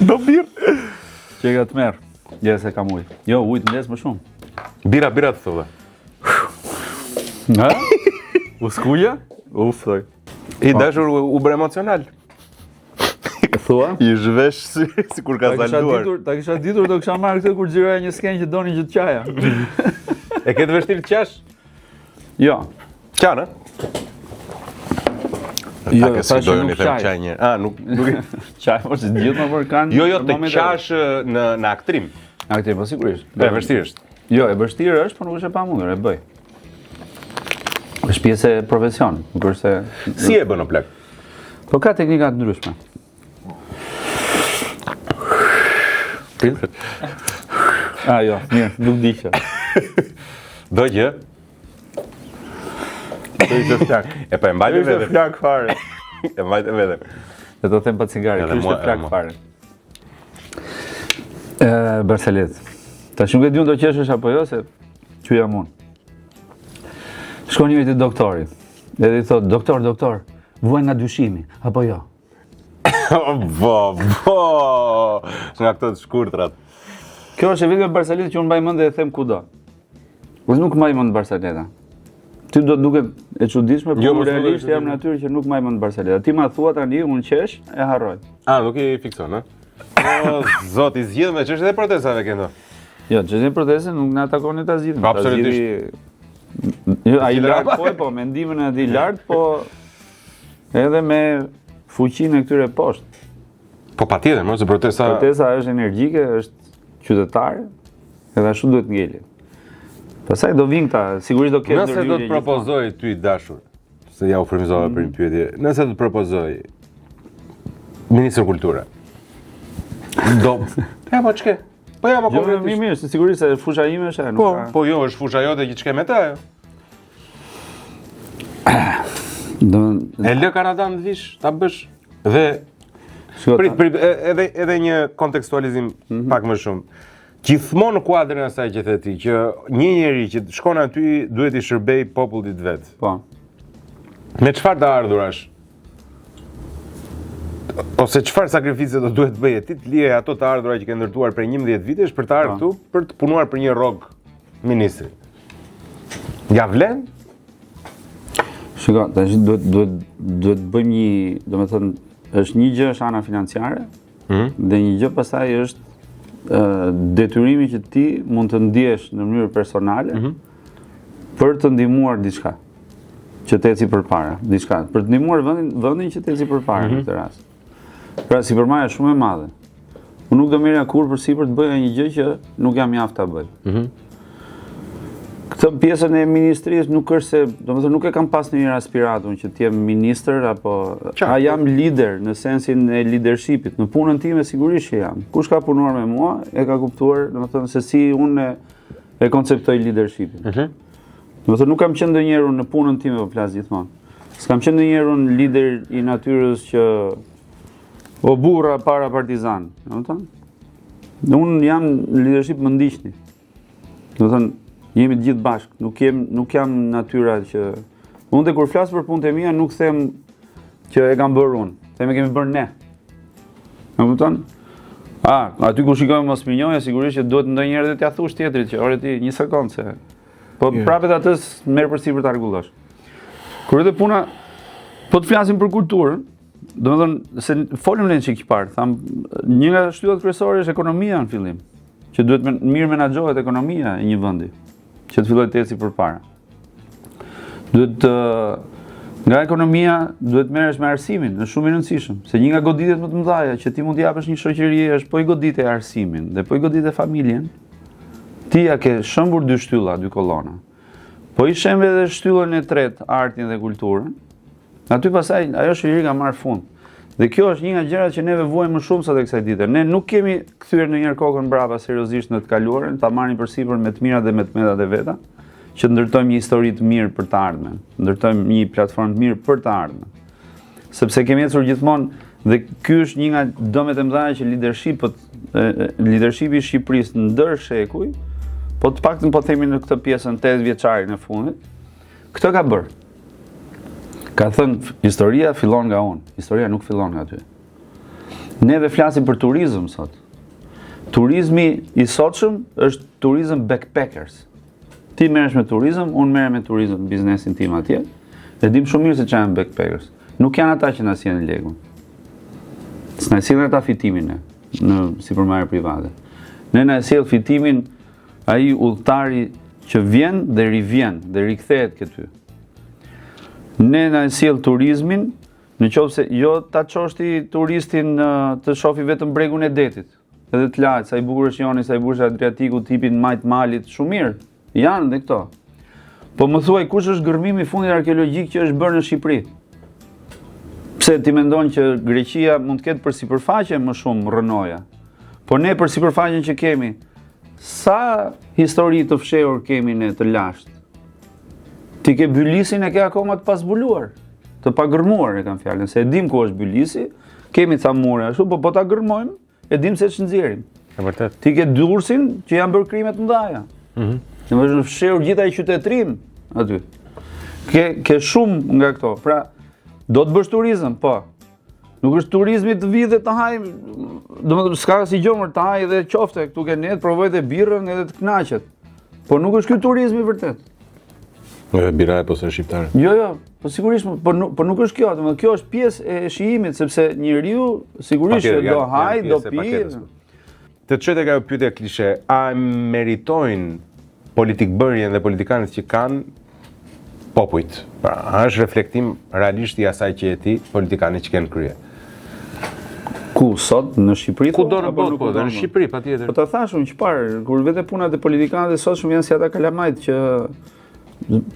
do birr. Çega të merr. Ja se kam ujë. Jo, ujë të ndes më shumë. Bira të thova. Ha? U skuja? Uf, thoj. I dashur u bër emocional. Thua? I zhvesh si kur ka salduar. Ta kisha ditur do kisha marrë këtë kur xhiroja një skenë që doni gjë të qaja. E ke të vështirë të qash? Jo. Qanë? Jo, tash nuk them çaj një. Nuk çaj, po si gjithë më për kanë. Jo, të qash në aktrim. Aktrim, po sigurisht. E vështirë është. Jo, e vështirë është, por nuk është e pamundur, e bëj. Është pjesë e profesionit, nuk është se si e bën o plak? Po ka teknika të ndryshme. Jo, mirë, nuk di që. Do gjë? E pa e mbajtë Ishte flak fare. E mbajtë vetëm. Dhe do them pa cigare, kjo ishte flak fare. Barcelet. Tash nuk e di unë do qeshesh apo jo, se që jam unë. Shkon njëri te doktori. Edhe I thot, doktor, vuaj nga dyshimi, apo jo? Bo. Nga këto të shkurtrat. Kjo është e vetme Barcelet që unë mbaj mend dhe e them kudo. Unë nuk mbaj mend Barceleta. Ti do të duket e çuditshme, por realisht jam natyrë që nuk mbaj mend Barceleta. Ti ma thua tani, unë qesh, e harroj. Nuk I fikson, ha? O, zoti, zgjidhëm me çështjet e protestave kendo. Jo, çështjet e protestave nuk na takon ta zgjidhim. Absolutisht. Jo, ai lart po, mendimin e atij lart, po edhe me fuqinë e këtyre poshtë. Po patjetër, mos e protesta është energjike, është qytetare, edhe ashtu duhet ngelet. Pastaj do vinë këta, sigurisht do ketë ndërhyrje. Nëse do të propozoj ty dashur, se ja u frymëzova për një pyetje, nëse do të propozoj Ministri Kulture. Ja po ç'ke? Po ja po konkretisht. Jo, mirë, sigurisht se fusha ime është ajo, nuk ka. Po jo, është fusha jote që ç'ke me ta ajo. E lë Karadan të vish, ta bësh dhe prit, edhe një kontekstualizim pak më shumë. Gjithmonë në kuadrin e asaj që the ti, që një njeri që shkon aty duhet I shërbej popullit vet. Po. Me çfarë të ardhurash? Ose çfarë sakrifice do duhet bëje ti të lije ato të ardhura që ke ndërtuar për 11 vitesh për të ardhur këtu për të punuar për një rrog ministri. Ja vlen? Shiko, tash duhet bëjmë një, domethënë, është një gjë është ana financiare, dhe një gjë pastaj është detyrimi që ti mund të ndjesh në mënyrë personale për të ndihmuar diçka që të eci përpara, diçka, për të ndihmuar vendin që të eci përpara në këtë rast. Pra sipërmarrja shumë e madhe. Unë nuk do merrja kurrë përsipër të bëja një gjë që nuk jam mjaft ta bëj. Këtë pjesën e ministrisë nuk është se, domethënë nuk e kam pas në një aspiratun që të jem ministër apo jam lider në sensin e leadershipit. Në punën time sigurisht që jam. Kush ka punuar me mua e ka kuptuar, domethënë se si unë e konceptoj leadershipin. Domethënë nuk kam qenë ndonjëherë në punën time po flas gjithmonë. S'kam qenë ndonjëherë lider I natyrës që o burra para partizan, domethënë. Unë jam në leadership më ndiqni. Domethënë jemi të gjithë bashkë, nuk jam natyra që... Unë dhe kur flasë për punët e mia, nuk them që e kam bërë unë, them e kemi bërë ne. Në kupton? Aty ku shikojmë mos minjoja, sigurisht që duhet ndonjëherë dhe t'ja thush tjetrit që ore ti, një sekondë se... Po prapet atës merr përsipër ta rregullosh. Kur edhe puna, po të flasim për kulturën, domethënë se folëm ne çik parë, tham një nga shtyllat kryesore është ekonomia në fillim, që duhet mirë menaxhohet ekonomia e një vendi, që të fillojë të eci përpara. Nga ekonomia duhet merresh me arsimin, është shumë I rëndësishëm, se një nga goditjet më të mëdha që ti mund t'i japësh një shoqërie është po I godite arsimin dhe po I godite familjen. Ti ja ke shëmbur dy shtylla, dy kolona. Po I shembe edhe shtyllën e tretë, artin dhe kulturën. Aty pasaj ajo shoqëri ka marrë fund. Dhe kjo është një nga gjërat që neve vuajmë më shumë sot e kësaj dite. Ne nuk kemi kthyer ndonjëherë kokën brapa seriozisht në të kaluarën, ta marrim përsipër me të mirat dhe me të mëdhat e veta, që ndërtojmë një histori të mirë për të ardhmen, ndërtojmë një platformë të mirë për të ardhmen. Sepse kemi ecur gjithmonë dhe ky është një nga dëmet e mëdha që leadershipi I Shqipërisë ndër shekuj po të paktën po themi në këtë pjesën 8 vjeçarin e fundit, këtë ka bërë. Ka thënë, historia fillon nga unë, historia nuk fillon nga ty. Neve flasim për turizëm sot. Turizmi i sotshëm është turizëm backpackers. Ti merresh me turizëm, unë merrem me turizëm, biznesin tim atje, dhe dim shumë mirë se çfarë janë backpackers. Nuk janë ata që na sjellin legun. S'na sjellin ata fitimin në sipërmarrje private. Ne na sjell fitimin ai udhëtari që vjen dhe rivjen dhe rikthehet këty. Ne na sjell turizmin, në qoftë se jo ta çosh ti turistin të shofi vetëm bregun e detit, edhe të lajt, sa i bukur është Joni, sa i bukur është Adriatiku, tipin majt malit, shumë mirë. Janë dhe këto. Po më thuaj kush është gërmimi i fundit arkeologjik që është bërë në Shqipëri? Pse ti mendon që Greqia mund të ketë për sipërfaqe më shumë rënoja? Po ne për sipërfaqen që kemi, sa histori të fshehur kemi ne të lashtë? Ti ke Bylisin e ke akoma të pasbuluar, të pagërmuar e kam fjalën, se e dim ku është Bylisi, kemi ca mure ashtu, po ta gërmojmë, e dim se ç'nxjerrim. E vërtet. Ti ke Durrësin që janë bërë krime të mëdha. Ne është fshehur gjithë ai qytetërim aty. Ke shumë nga këto. Pra, do të bësh turizëm, po. Nuk është turizmi të vi dhe të haj, domethënë s'ka si gjomër të haj dhe qofte këtu ke ne, provoj dhe birrën edhe të kënaqet. Po nuk është ky turizmi vërtet. Bira e posë shqiptare. Jo, po sigurisht, po nuk është kjo, domethënë kjo është pjesë e shijimit, sepse njeriu sigurisht do haj, do pi. Të çojë tek ajo pyetje klishe, a meritojnë politikbërjen dhe politikanët që kanë popujt? Pra, a është reflektim realisht i asaj që e ti politikanët që kanë krye? Ku sot në Shqipëri? Ku do në botë, po, dhe në Shqipëri patjetër. Po ta thashun që parë, kur vete punat e politikanëve sot shumë janë si ata kalamajt që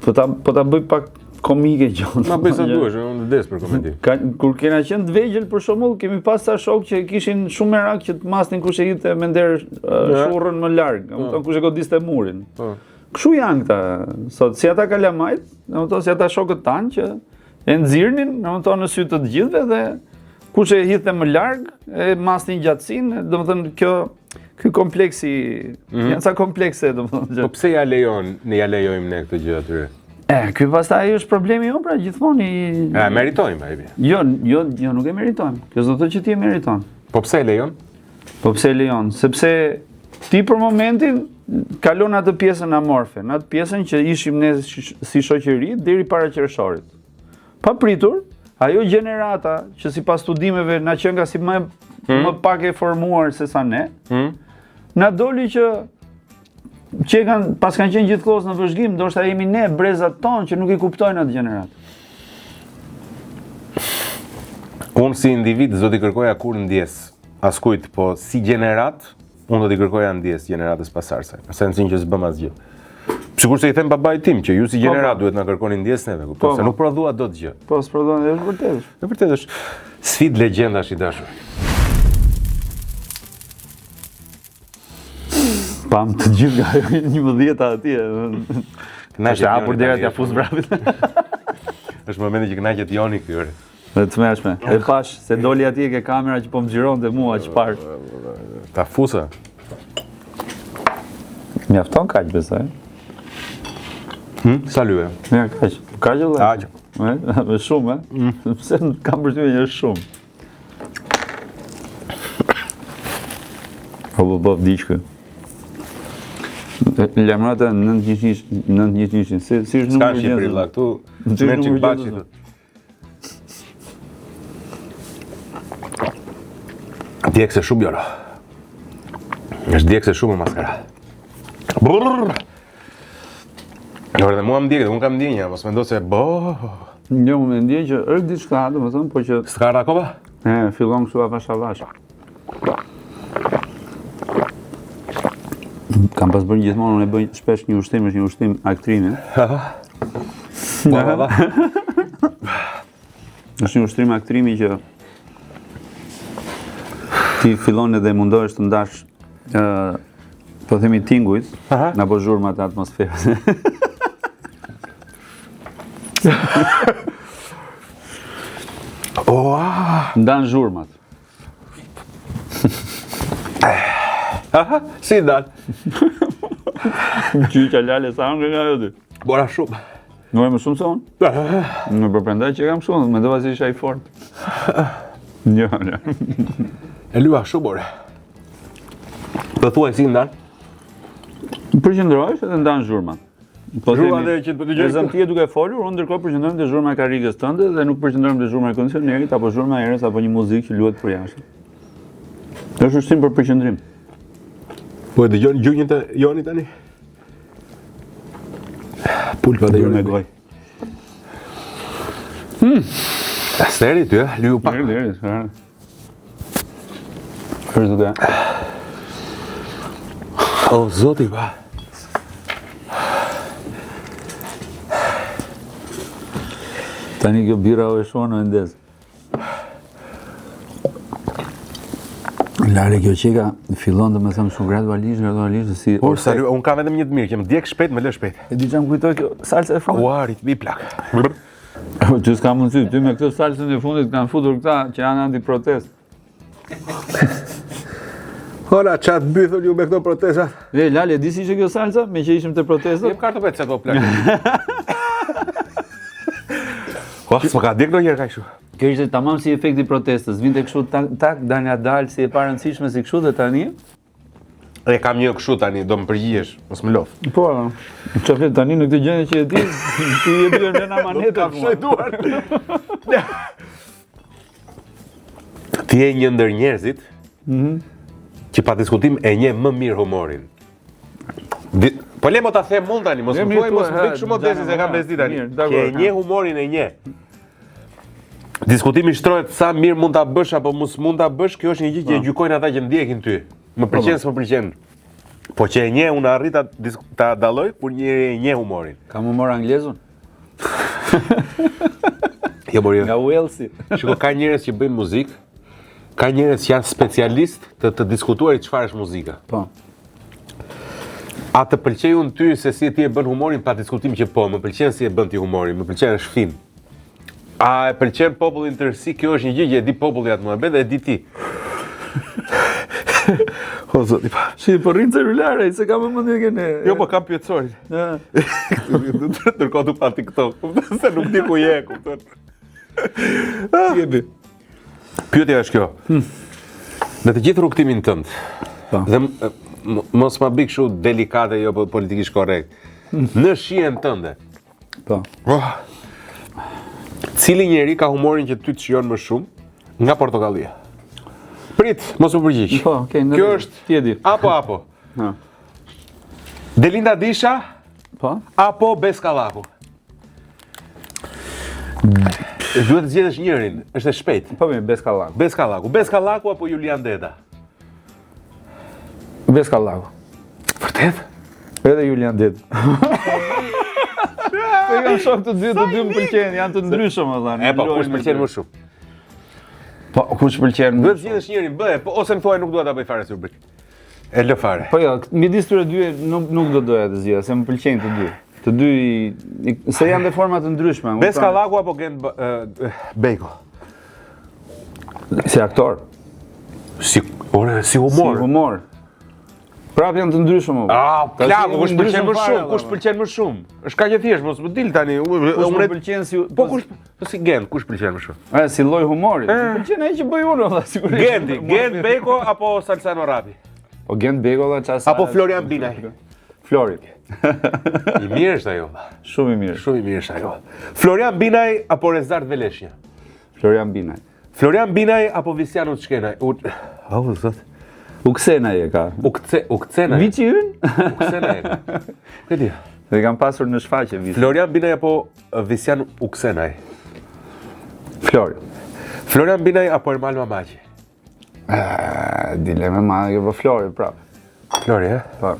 po ta bëj pak komike gjona. Ma bëj sa duhesh, unë des për komedi. Kur kena qenë të vegjël për shembull, kemi pas sa shok që kishin shumë merak që të masnin kush e hidhte me nder shurrën më larg, domethënë kush e godiste murin. Po. Kshu janë këta sot, si ata kalamajt, domethënë si ata shokët tanë që e nxirnin, domethënë në sy të gjithëve dhe kush e hidhte më larg, e masnin gjatësinë, domethënë ky kompleksi, janë sa komplekse domethënë. Po pse ja lejojmë ne këtë gjë atyre? Ky pastaj është problemi jon, pra gjithmonë i meritojmë ai. Jo, nuk e meritojmë. Kjo s'do të thotë që ti e meriton. Po pse e lejon? Po pse e lejon? Sepse ti për momentin kalon atë pjesën amorfe, në atë pjesën që ishim ne si shoqëri deri para qershorit. Pa pritur, ajo gjenerata që sipas studimeve na qenë nga si më pak e formuar se sa ne, na doli që pas kanë qenë gjithkohës në vëzhgim, ndoshta jemi ne brezat tonë që nuk i kuptojnë atë gjenerat. Unë si individ do t'i kërkoja kur ndjes askujt, po si gjenerat, unë do t'i kërkoja ndjes gjeneratës pasardhëse, në sensin që s'bëm asgjë. Sikur se i them babait tim që ju si gjenerat duhet na kërkoni ndjes neve, kupton se nuk prodhua dot gjë. Po, s'prodhon, është vërtet. Është vërtet është sfidë legjendash i dashur. Pam të gjithë nga 11 atje. Është hapur dera t'ia fus vrapit. Është momenti që kënaqet Joni këtyre. Dhe të mëshme. E pash se doli atje ke kamera që po më xhironte mua çfarë. Ta fusa. Mjafton kaq besoj. Sa lyve? Ja, kaq. Kaq vëlla. Kaq. Me shumë, Pse kam përshtypjen që është shumë. Po diçka. Lemrata 9 si është numri i Shqipëri valla këtu. Me çik baçi. Djekse shumë jora. Është djekse shumë maskara. Brrr. Dhe mua më ndjekët, unë kam ndjenja, mos mendo se Jo, unë ndjen që është diçka, domethënë, po që s'ka akoma? Fillon kështu avash. Kam pas bërë gjithmonë, unë e bëj shpesh një ushtim aktrimi. Është një ushtrim aktrimi që ti fillon edhe mundohesh të ndash po themi tingujt, apo zhurmat e atmosferës. Ndan zhurmat. Si dal? Qyqa lale sa hangre nga ajo ty. Bora shumë. Nuk e më shumë se unë? Në përpendaj që kam shumë, me dova si isha i fort. Jo. E lua shumë, ore. Të thuaj si ndan? Përqendrohesh edhe ndan zhurmat. Po Zhurma dhe që të dëgjoj. Ezëm ti duke folur, unë ndërkohë përqendrohem te zhurma e karrigës tënde dhe nuk përqendrohem te zhurma e kondicionerit apo zhurma e erës apo një muzikë që luhet për jashtë. Është ushtim për përqendrim. Po e dëgjon gjunjën të Joni tani? Pulpa dhe me goj. Steri ty, lyu pak. Deri. Është duke. O, zoti pa. Tani kjo bira o e shonë o endes. Lale kjo qeka fillon të me thëmë shumë gradualisht si... Por, unë ka vetëm një të mirë, që më djek shpejt, më lë shpejt. E di që më kujtoj kjo salsa e fundit? Ua, ritmi plak. Që s'ka mundësi, ty me këtë salsën e fundit kanë futur këta që janë anti-protest. Hora, qatë mbythur ju me këto protestat? Dhe, Lale, di si që kjo salsa, me që ishim të protestat? Jep kartë petë se to plak. S'më ka djek në njerë ka kështu. Kjo ishte tamam si efekti protestës, vinte kështu tak, dal nga dal si e pa rëndësishme si kështu dhe tani? E kam një kështu tani, do më përgjihesh, mos më lof. Po, që flet tani në këtë gjendje që e ti, ti e bjerë në nga manetet. Kam shojtuar. Ti e një ndër njerëzit që pa diskutim e nje më mirë humorin. Po le mo ta them mund tani, mos më thuaj, mos më bëj shumë modesti se kam bezdi tani. Që e nje humorin e nje. Diskutimi shtrohet sa mirë mund ta bësh apo mos mund ta bësh, kjo është një gjë që e gjykojnë ata që ndjekin ty. Më pëlqen s'më pëlqen. Po që e nje unë arrit ta dalloj kur njëri e nje humorin. Kam humor anglezun? Jo, por jo. Nga Walesi. Shiko, ka njerëz që bëjnë muzikë, ka njerëz që janë specialist të diskutuarit çfarë është muzika. Po. A të pëlqej unë ty se si ti e bën humorin pa diskutim që po, më pëlqen si e bën ti humorin, më pëlqen është fin. A e pëlqen popullin tërësi, kjo është një gjë që e di populli atë muhabet dhe e di ti. O zoti pa. Si po rrin celulare, se kam mendje kene. Jo, po kam pyetësorin. Ndërkohë tu pa TikTok, kupton se nuk di ku je, kupton. Si e di? Pyetja është kjo. Në të gjithë rrugtimin tënd. Dhe mos ma bëj kështu delikate, jo politikisht korrekt. Në shihen tënde. Po. Cili njeri ka humorin që ty të shijon më shumë nga Portokallia? Prit, mos më përgjigj. Po, okay, kjo është tjedi. Apo. Delinda Disha? Po. Apo Beskallaku? Duhet të zgjedhësh njërin, është e shpejt. Po mirë, Beskallaku. Beskallaku apo Julian Deda? Beskallaku. Vërtet? Edhe Julian Deda. Po jam shok të dy më pëlqejnë, janë të ndryshëm valla. Po kush pëlqen më shumë? Po kush pëlqen më? Duhet të zgjedhësh njërin, bëje, ose më thuaj nuk dua ta bëj fare si rubrik. E lë fare. Po jo, midis tyre dy nuk do doja të zgjedh, se më pëlqejnë të dy. Të dy se janë në forma të ndryshme. Beskallaku apo Gent Beko? Si aktor. Si humor. Si humor. Prap janë të ndryshëm. Klaku, kush pëlqen më shumë? Kush pëlqen më shumë? Është kaq e thjeshtë, mos më dil tani. Kush më pëlqen si Po kush si Gent, kush pëlqen më shumë? Si lloj humori. Pëlqen ai që bëj unë valla sigurisht. Gent Beko apo Salsano Rapi? Po Gent Beko valla çfarë? Apo Florian Binaj? Flori. I mirë është ajo. Shumë i mirë. Shumë i mirë është ajo. Florian Binaj apo Rezard Veleshja? Florian Binaj. Florian Binaj apo Visiano Çkena? Zot. Uksena e ka. Uksena. Vici hyn? Uksena e ka. Këti. Dhe kam pasur në shfaqje vici. Florian Binaj apo Visian Uksenaj? Florian Binaj apo Ermal Mamaçi? Dileme madhe kjo po Flori prap. Flori, Po.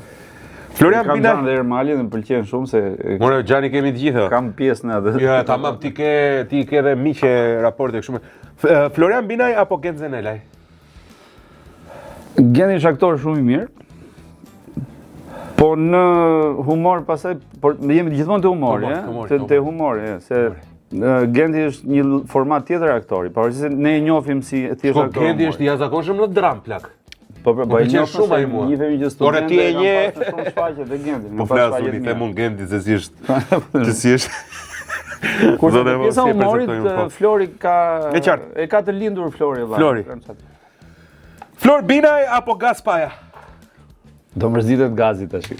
Florian Binaj. Kam dhe Ermali dhe më pëlqen shumë se More Xhani kemi të gjithë. kam pjesë në atë. Ja, tamam, ti ke edhe miqe raporte kështu. Florian Binaj apo Gent Zenelaj? Genti është aktor shumë i mirë. Po në humor pasaj, por jemi gjithmonë te humori, te humori, se Genti është një format tjetër aktori, pavarësisht se ne e njohim si thjesht aktor. Genti është i jashtëzakonshëm në dram plak. Po pëlqen shumë ai mua. Një që studente. Ora ti e nje. Shumë shfaqje te Gendi. Po flas unë them unë Gendi se si është. Se si është. Kurse pjesa e humorit Flori ka E qartë. E ka të lindur Flori valla. Flori. Flor Binaj apo Gaz Paja? Do mërzitet Gazi tash.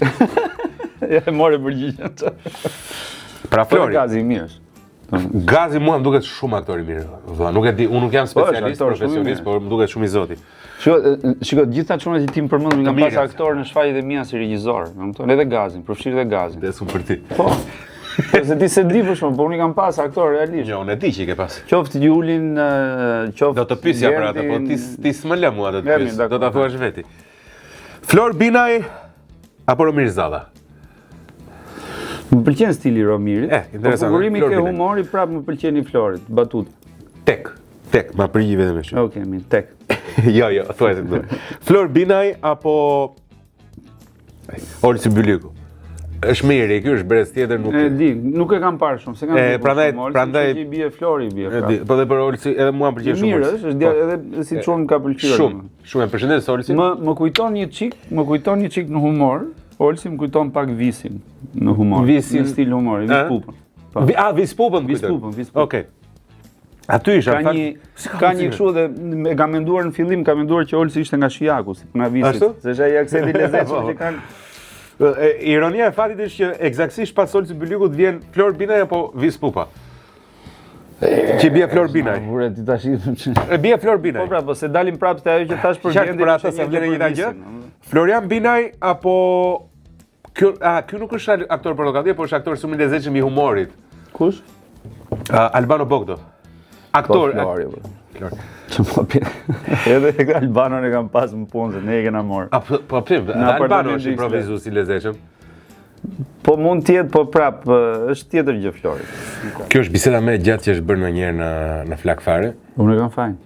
Ja e morë përgjigjen. Pra Flori. Gazi i mirë. Gazi mua më duket shumë aktor i mirë. Valla, nuk e di, unë nuk jam specialist, profesionist, por më duket shumë i zoti. Shiko, gjitha çunat që ti më përmend nga pas aktor në shfaqjet e mia si regjisor, e kupton? Edhe Gazin, përfshirë edhe Gazin. Desun për ti. Po. Se ti se di për shumë, po unë kam pas aktor realisht. Jo, unë e di që i ke pas. Qoftë Julin, qoftë. Do të pyesja për atë, po ti s'më lë mua do të pyes. Do ta thuash veti. Flor Binaj apo Romir Zalla? Më pëlqen stili i Romirit. Interesant. Po figurimi ke humori prapë më pëlqen i Florit, batut. Tek, ma përgjigj vetëm me shumë. Okej, mirë, tek. Jo, thuaj se këtu. Flor Binaj apo Olsi Byliku? Është mirë, ky është brez tjetër nuk. E di, nuk e kam parë shumë, se kam prandaj i bie Flori i bie. Po dhe për Olsi edhe mua më pëlqen shumë. Mirë, është edhe si çon ka pëlqyer. Shumë e përshëndes Olsi. Më kujton një çik në humor. Olsi më kujton pak Visin në humor. Në stil humori, Vispupën. Vispupën. Vispupën. Okej. Aty isha ka një kështu dhe e kam menduar në fillim, kam menduar që Olsi ishte nga Shijaku, si puna Visit. Se është ai aksenti lezetshëm që kanë. Ironia e fatit është që eksaktësisht pas Olsi Bylikut vjen Flor Binaj apo Vispupa. Që bie Flor Binaj. Vure ti tash. Bie Flor Binaj. Po pra, po se dalim prapë te ajo që thash për Gjendin. Për ata se vlen një gjë. Florian Binaj apo ky nuk është aktor provokatër, por është aktor shumë i lezetshëm i humorit. Kush? Albano Bogdo. Aktor. Flori. Edhe Albanon e kam pas më punë, se ne e kena marr. Po Albano është improvizues i lezetshëm. Po mund të jetë, po prap është tjetër gjë Flori. Kjo është biseda më e gjatë që është bërë ndonjëherë në flak fare. Unë e kam fajin.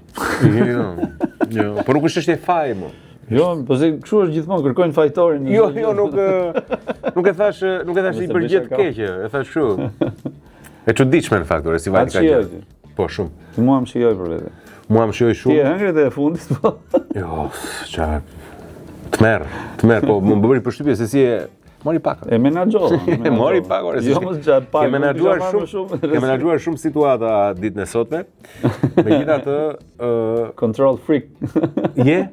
Jo, po nuk është e faj më. Jo, po se kështu është gjithmonë, kërkojnë fajtorin. Jo, nuk e thash i përgjigje të keqe, e thash kështu. E çuditshme në fakt, si vajti ka gjë. Po shumë. Ti mua më shijoj për vete. Mua më shijoj shumë. Ti e hëngre e fundit po. Jo, çfarë. Tmerr, po më bëri përshtypje se si e mori pak. E menaxhova. Mori pak, ore. Jo, mos çaj pak. Ke menaxhuar shumë situata ditën e sotme. Megjithatë, control freak. Je?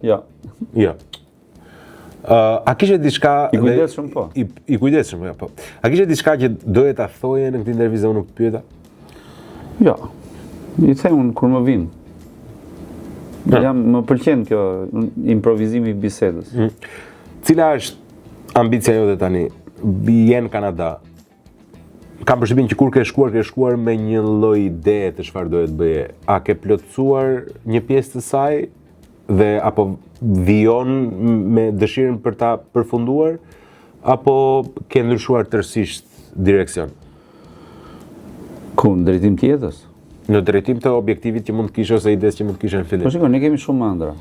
Jo. Jo. A kishe diçka I kujdesshëm po. I kujdesshëm, po. A kishe diçka që doje ta thoje në këtë intervistë unë nuk pyeta? Jo. I them unë kur më vin. Më pëlqen kjo improvizimi i bisedës. Cila është ambicia jote tani? Jenë Kanada. Kam përshtypjen që kur ke shkuar me një lloj ide të çfarë doje të bëje. A ke plotësuar një pjesë të saj dhe apo vijon me dëshirën për ta përfunduar apo ke ndryshuar tërësisht direksion? Ku në drejtim të jetës? Në drejtim të objektivit që mund të kishe ose ides që mund të kishe në fillim. Po shikoj, ne kemi shumë ëndra.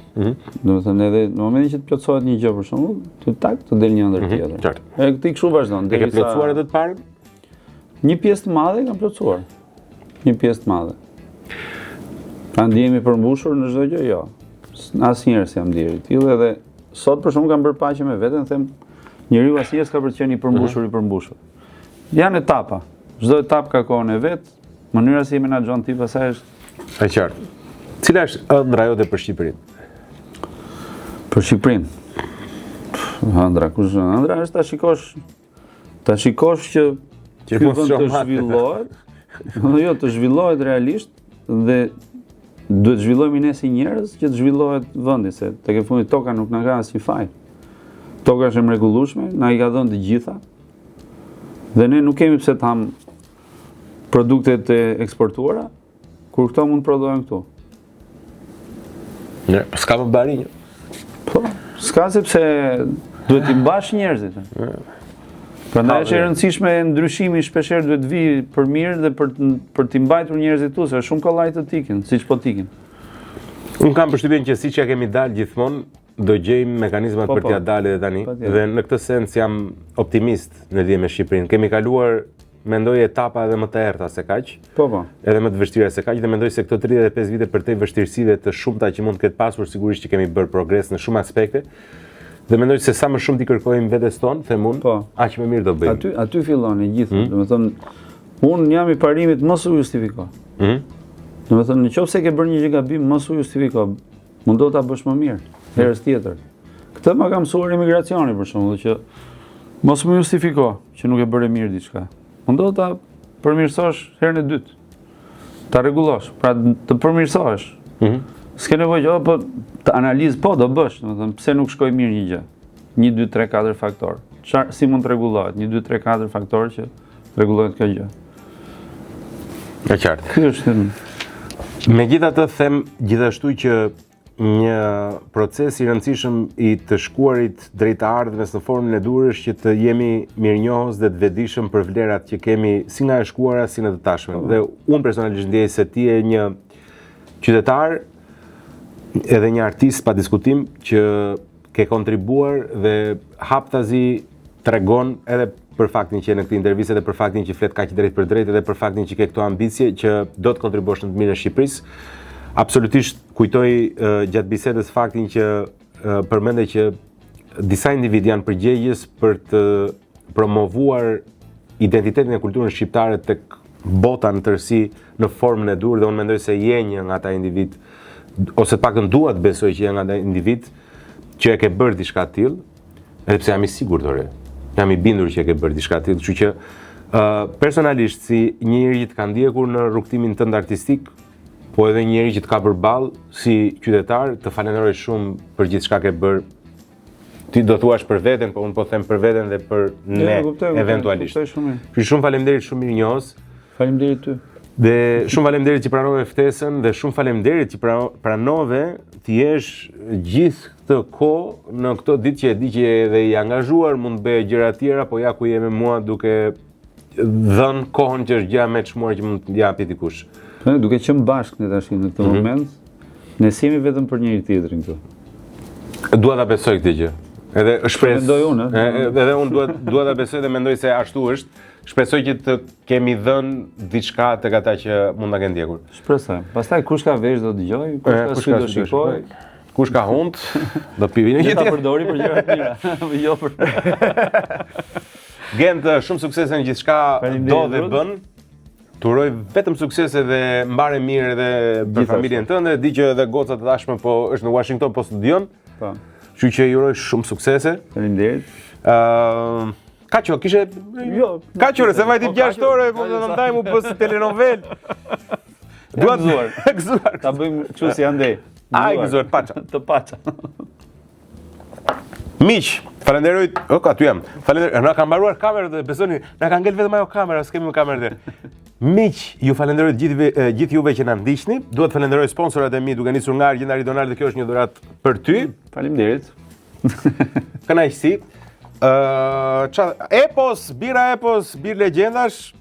Domethënë edhe në momentin që të plotësohet një gjë për shembull, të del një ëndër tjetër. Qartë. E këtë kështu vazhdon. E ke plotësuar edhe të parën? Një pjesë të madhe kam plotësuar. Një pjesë të madhe. A ndihemi përmbushur në çdo gjë? Jo. Asnjëherë s'jam ndier i tillë edhe sot për shembull kam bërë paqe me veten, them njeriu asnjëherë s'ka për të qenë i përmbushur. Janë etapa. Çdo etapë ka kohën e vet. Mënyra si menaxhon ti pastaj është e qartë. Cila është ëndra jote për Shqipërinë? Për Shqipërinë. Ëndra, kush është ëndra? Është ta shikosh që ky vend të zhvillohet. Jo, të zhvillohet realisht dhe duhet të zhvillohemi ne si njerëz që të zhvillohet vendi, se tek e fundit toka nuk na ka asnjë faj. Toka është e mrekullueshme, na i ka dhënë të gjitha. Dhe ne nuk kemi pse të ham produktet e eksportuara, kur këto mund të prodhohen këtu. Ne, s'ka më barinjë. Po, s'ka sepse duhet t'i mbash njerëzit. Prandaj është e rëndësishme ndryshimi shpeshherë duhet vi për mirë dhe për t'i mbajtur njerëzit tu, se është shumë kollaj të tikin, siç po tikin. Unë kam përshtypjen që siç ja kemi dalë gjithmonë, do gjejmë mekanizmat për t'ia dalë edhe tani. Dhe në këtë sens jam optimist në lidhje me Shqipërinë. Kemi kaluar mendoj etapa edhe më të errta se kaq. Po. Edhe më të vështira se kaq dhe mendoj se këto 35 vite për te vështirësive të shumta që mund të ketë pasur, sigurisht që kemi bërë progres në shumë aspekte. Dhe mendoj se sa më shumë t'i kërkojmë vetes tonë, them unë, aq më mirë do bëjmë. Aty fillon e gjithë. Domethënë, unë jam i parimit mos u justifiko. Domethënë, nëse ke bërë një gjë gabim, mos u justifiko. Mundo ta bësh më mirë herës tjetër. Këtë më ka mësuar emigracioni për shembull, që mos më justifiko që nuk e bëre mirë diçka. Mundo ta përmirësosh herën e dytë. Ta rregullosh, pra të përmirësohesh. S'ke nevojë që po të analizë, po do bësh, domethënë pse nuk shkoi mirë një gjë. 1 2 3 4 faktor. Si mund të rregullohet? 1 2 3 4 faktor që rregullohet kjo gjë. E qartë. Ky është. Megjithatë them gjithashtu që një proces i rëndësishëm i të shkuarit drejt të ardhmes në formën e dur është që të jemi mirënjohës dhe të vetëdijshëm për vlerat që kemi si nga e shkuara si në të tashmen. Dhe unë personalisht ndjej se ti je një qytetar edhe një artist pa diskutim që ke kontribuar dhe haptazi tregon edhe për faktin që në këtë intervistë edhe për faktin që flet kaq drejt për drejt edhe për faktin që ke këto ambicie që do të kontribuosh në të mirën e Shqipërisë. Absolutisht kujtoj gjatë bisedës faktin që përmende që disa individ janë përgjegjës për të promovuar identitetin e kulturën shqiptare tek bota në tërësi në formën e dur dhe unë mendoj se je një nga ata individ ose të paktën dua të besoj që je nga ata individ që e ke bërë diçka të tillë, edhe pse jam i sigurt ore. Jam i bindur që e ke bërë diçka të tillë, kështu që personalisht si një njeri që ka ndjekur në rrugtimin tënd artistik, po edhe njëri që të ka përballë si qytetar, të falenderoj shumë për gjithçka ke bërë. Ti do thuash për veten, po unë po them për veten dhe për ne eventualisht. Shumë faleminderit, shumë mirënjohës. Faleminderit ty. Dhe shumë faleminderit që pranove ftesën dhe shumë faleminderit që pranove të jesh gjithë këtë kohë në këto ditë që e di që je edhe i angazhuar, mund të bëje gjëra të tjera, po ja ku je me mua duke dhënë kohën që është gjë më e çmuar që mund të japi dikush. Duke qenë bashkë në tash në këtë moment, ne jemi vetëm për njëri tjetrin këtu. Dua ta besoj këtë gjë. Edhe shpresoj. Mendoj unë. Edhe unë dua ta besoj dhe mendoj se ashtu është. Shpresoj që të kemi dhënë diçka tek ata që mund ta kenë ndjekur. Shpresoj. Pastaj kush ka vesh do dëgjoj, kush ka sy do shikoj. Kush ka hund do pi vinë një tjetër. Ta përdori për gjëra të mira, jo për. Gent, shumë suksese në gjithçka do dhe bën. Turoj vetëm suksese dhe mbare mirë edhe për familjen tënde. Di që edhe goca të dashme po është në Washington po studion. Po. Kështu që ju uroj shumë suksese. Faleminderit. Kaço, kishe jo, kaço se vajti 6 orë, po do të ndaj mu bës telenovel. Dua gëzuar. Ta bëjmë kështu si andej. Ai gëzuar paça. Të paça. Miq, falenderoj. Aty jam. Falenderoj. Na ka mbaruar kamerën dhe besoni, na ka ngel vetëm ajo kamera, s'kemi më kamerë dhe. Miq, ju falenderoj gjithë juve që na ndiqni. Dua të falenderoj sponsorat e mi duke nisur nga Argjendari Donald dhe kjo është një dhuratë për ty. Faleminderit. Kënaqësi. Epos, bira Epos, bir legjendash,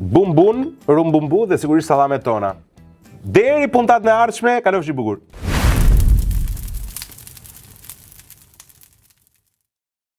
bumbun, rumbumbu dhe sigurisht sallamet tona. Deri puntat në ardhshme, kalofshi bukur.